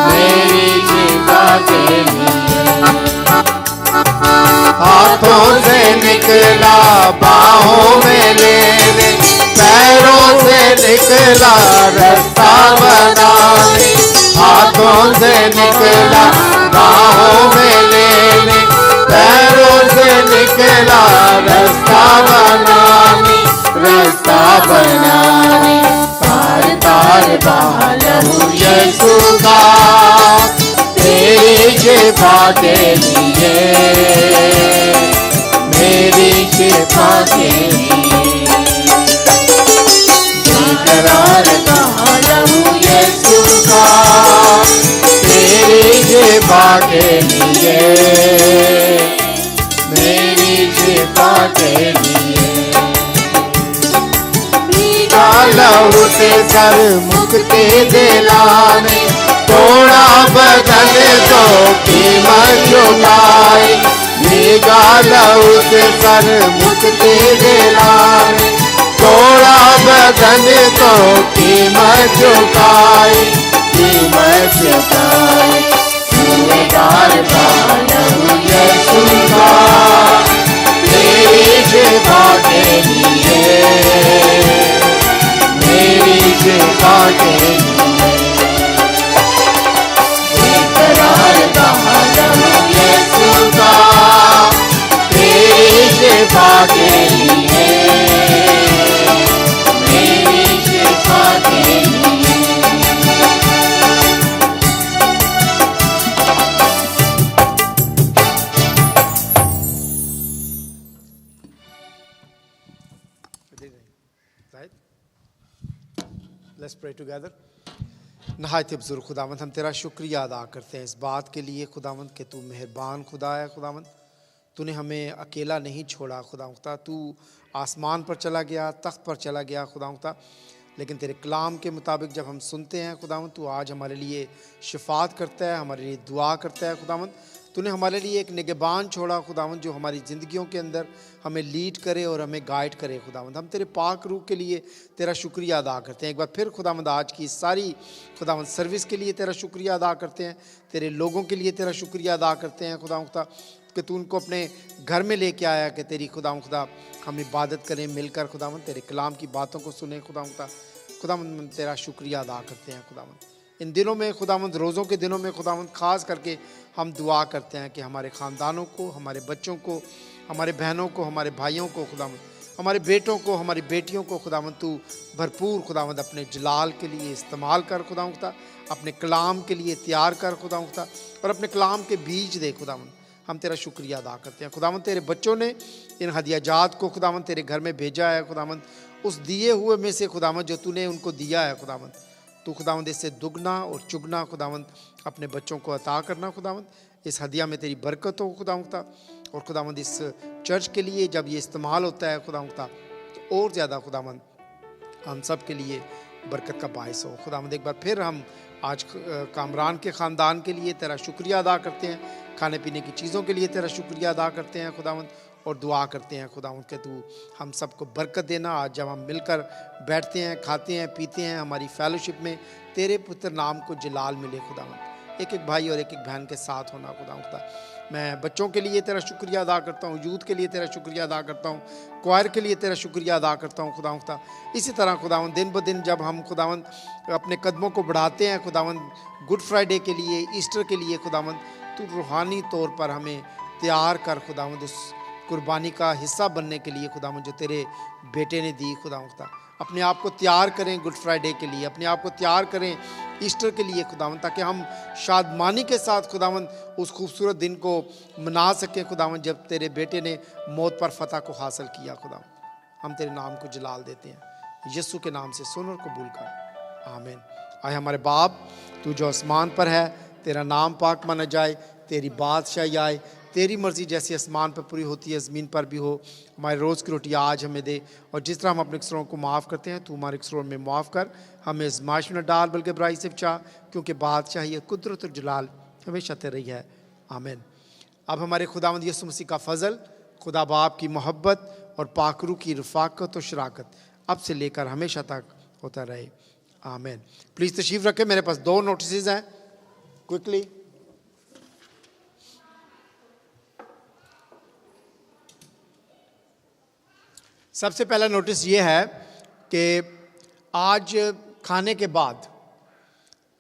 मेरी शिफा के लिए हाथों से निकला बाहों में लेने, पैरों से निकला रास्ता बनाने. हाथों से निकला बाहों में लेने, पैरों से निकला रास्ता बनाने, रास्ता बनाने. तार तार बालहू यीशु का तेरी शिफा के लिए, मेरी शिफा के लिए बेकरार बालहू यीशु का. तेरी शिफा के लिए, मेरी शिफा के लिए लहू से सर मुक्ति दिलाने, तोड़ा बदन तो कीमत चुकाई. भीगा लहू से सर मुक्ति दिलाने, तोड़ा बदन तो कीमत चुकाई, कीमत चुकाई. बेकार बालहू यीशु का तेरी शिफा के लिए, मेरी शिफा के लिए बेकरार बालहू यीशु का. तेरी शिफा के लिए, मेरी शिफा के लिए Let's pray together. नहायत बुजुर्ग खुदावंद, हम तेरा शुक्रिया अदा करते हैं इस बात के लिए खुदावंद कि तू मेहरबान खुदा है. खुदावंद तूने हमें अकेला नहीं छोड़ा खुदावंद. तू आसमान पर चला गया, तख्त पर चला गया खुदावंद, लेकिन तेरे कलाम के मुताबिक जब हम सुनते हैं खुदावंद, तू आज हमारे लिए शिफात करता है, हमारे लिए दुआ करता है खुदावंद। तूने हमारे लिए एक निगहबान छोड़ा खुदावंद, जो हमारी ज़िंदगियों के अंदर हमें लीड करे और हमें गाइड करे खुदावंद। हम तेरे पाक रूह के लिए तेरा शुक्रिया अदा करते हैं। एक बार फिर खुदावंद आज की सारी खुदावंद सर्विस के लिए तेरा शुक्रिया अदा करते हैं, तेरे लोगों के लिए तेरा शुक्रिया अदा करते हैं खुदावंद कि तू उनको अपने घर में लेके आया कि तेरी खुदा हम इबादत करें मिलकर खुदावंद, तेरे कलाम की बातों को सुने खुदावंद तेरा शुक्रिया अदा करते हैं खुदावंद। इन दिनों में खुदावंद, रोज़ों के दिनों में खुदावंद, ख़ास करके हम दुआ करते हैं कि हमारे ख़ानदानों को, हमारे बच्चों को, हमारे बहनों को, हमारे भाइयों को खुदावंद, हमारे बेटों को, हमारी बेटियों को खुदावंद तू भरपूर खुदावंद अपने जलाल के लिए इस्तेमाल कर खुदावंद, अपने कलाम के लिए तैयार कर खुदावंद, और अपने कलाम के बीज दे खुदावंद। हम तेरा शुक्रिया अदा करते हैं खुदावंद। तेरे बच्चों ने इन हदियाजात को खुदावंद तेरे घर में भेजा है खुदावंद, उस दिए हुए में से खुदावंद जो तूने उनको दिया है खुदावंद, तू खुदावंद इससे दुगना और चुगना खुदावंद अपने बच्चों को अता करना खुदावंद। इस हदिया में तेरी बरकत हो खुदावंद, और खुदावंद इस चर्च के लिए जब ये इस्तेमाल होता है खुदावंद, तो और ज़्यादा खुदावंद हम सब के लिए बरकत का बायस हो खुदावंद। एक बार फिर हम आज कामरान के ख़ानदान के लिए तेरा शुक्रिया अदा करते हैं, खाने पीने की चीज़ों के लिए तेरा शुक्रिया अदा करते हैं खुदावंद, और दुआ करते हैं खुदावंद कि तू हम सबको बरकत देना। आज जब हम मिलकर बैठते हैं, खाते हैं, पीते हैं, हमारी फेलोशिप में तेरे पुत्र नाम को जलाल मिले खुदावंद। एक एक भाई और एक एक बहन के साथ होना खुदावंद। मैं बच्चों के लिए तेरा शुक्रिया अदा करता हूँ, यूथ के लिए तेरा शुक्रिया अदा करता हूँ, क्वायर के लिए तेरा शुक्रिया अदा करता हूँ खुदावंद। इसी तरह खुदावंद दिन ब दिन जब हम खुदावंद अपने कदमों को बढ़ाते हैं खुदावंद, गुड फ्राइडे के लिए, ईस्टर के लिए खुदावंद, तू रूहानी तौर पर हमें तैयार कर खुदावंद उस कुर्बानी का हिस्सा बनने के लिए खुदावंद जो तेरे बेटे ने दी खुदावंद। अपने आप को तैयार करें गुड फ्राइडे के लिए, अपने आप को तैयार करें ईस्टर के लिए खुदावंद, ताकि हम शादमानी के साथ खुदावंद उस खूबसूरत दिन को मना सकें खुदावंद जब तेरे बेटे ने मौत पर फतह को हासिल किया खुदावंद। हम तेरे नाम को जलाल देते हैं, यीशु के नाम से सुन और कबूल कर, आमीन। आए हमारे बाप, तू जो आसमान पर है, तेरा नाम पाक माना जाए, तेरी बादशाही आए, तेरी मर्ज़ी जैसी आसमान पर पूरी होती है ज़मीन पर भी हो। हमारे रोज़ की रोटी आज हमें दे, और जिस तरह हम अपने कसूरों को माफ़ करते हैं, तू हमारे कसूरों में माफ़ कर। हमें आज़माइश में न डाल, बल्कि बुराई से बचा, क्योंकि बादशाही, कुदरत और जलाल हमेशा तेरी है, आमीन। अब हमारे खुदावंद यीशु मसीह का फ़ज़ल, खुदा बाप की मोहब्बत और पाकरू की रफ़ाकत और शराकत अब से लेकर हमेशा तक होता रहे, आमीन। प्लीज़ तशरीफ़ रखें। मेरे पास 2 नोटिस हैं, क्विकली। सबसे पहला नोटिस ये है कि आज खाने के बाद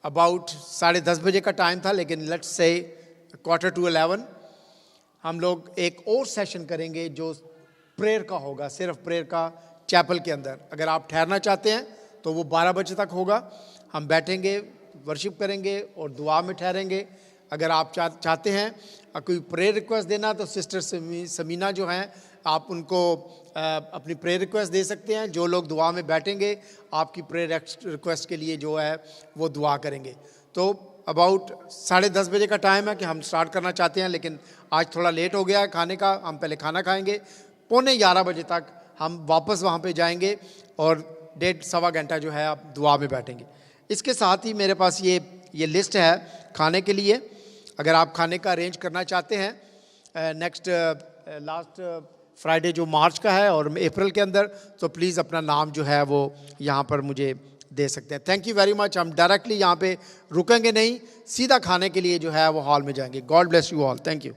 अबाउट 10:30 बजे का टाइम था, लेकिन लेट्स से 11:45 हम लोग एक और सेशन करेंगे जो प्रेयर का होगा, सिर्फ प्रेयर का चैपल के अंदर। अगर आप ठहरना चाहते हैं तो वो 12 बजे तक होगा। हम बैठेंगे, वर्शिप करेंगे और दुआ में ठहरेंगे। अगर आप चाहते हैं कोई प्रेयर रिक्वेस्ट देना, तो सिस्टर समीना जो हैं, आप उनको अपनी प्रेयर रिक्वेस्ट दे सकते हैं। जो लोग दुआ में बैठेंगे, आपकी प्रेयर रिक्वेस्ट के लिए जो है वो दुआ करेंगे। तो अबाउट 10:30 बजे का टाइम है कि हम स्टार्ट करना चाहते हैं, लेकिन आज थोड़ा लेट हो गया है खाने का। हम पहले खाना खाएंगे, 11:45 बजे तक हम वापस वहाँ पे जाएंगे और 1.5-1.25 घंटा जो है आप दुआ में बैठेंगे। इसके साथ ही मेरे पास ये लिस्ट है खाने के लिए। अगर आप खाने का अरेंज करना चाहते हैं नेक्स्ट लास्ट फ्राइडे जो मार्च का है और अप्रैल के अंदर, तो प्लीज़ अपना नाम जो है वो यहाँ पर मुझे दे सकते हैं। Thank you very much. हम डायरेक्टली यहाँ पे रुकेंगे नहीं, सीधा खाने के लिए जो है वो हॉल में जाएंगे। God bless you all. Thank you.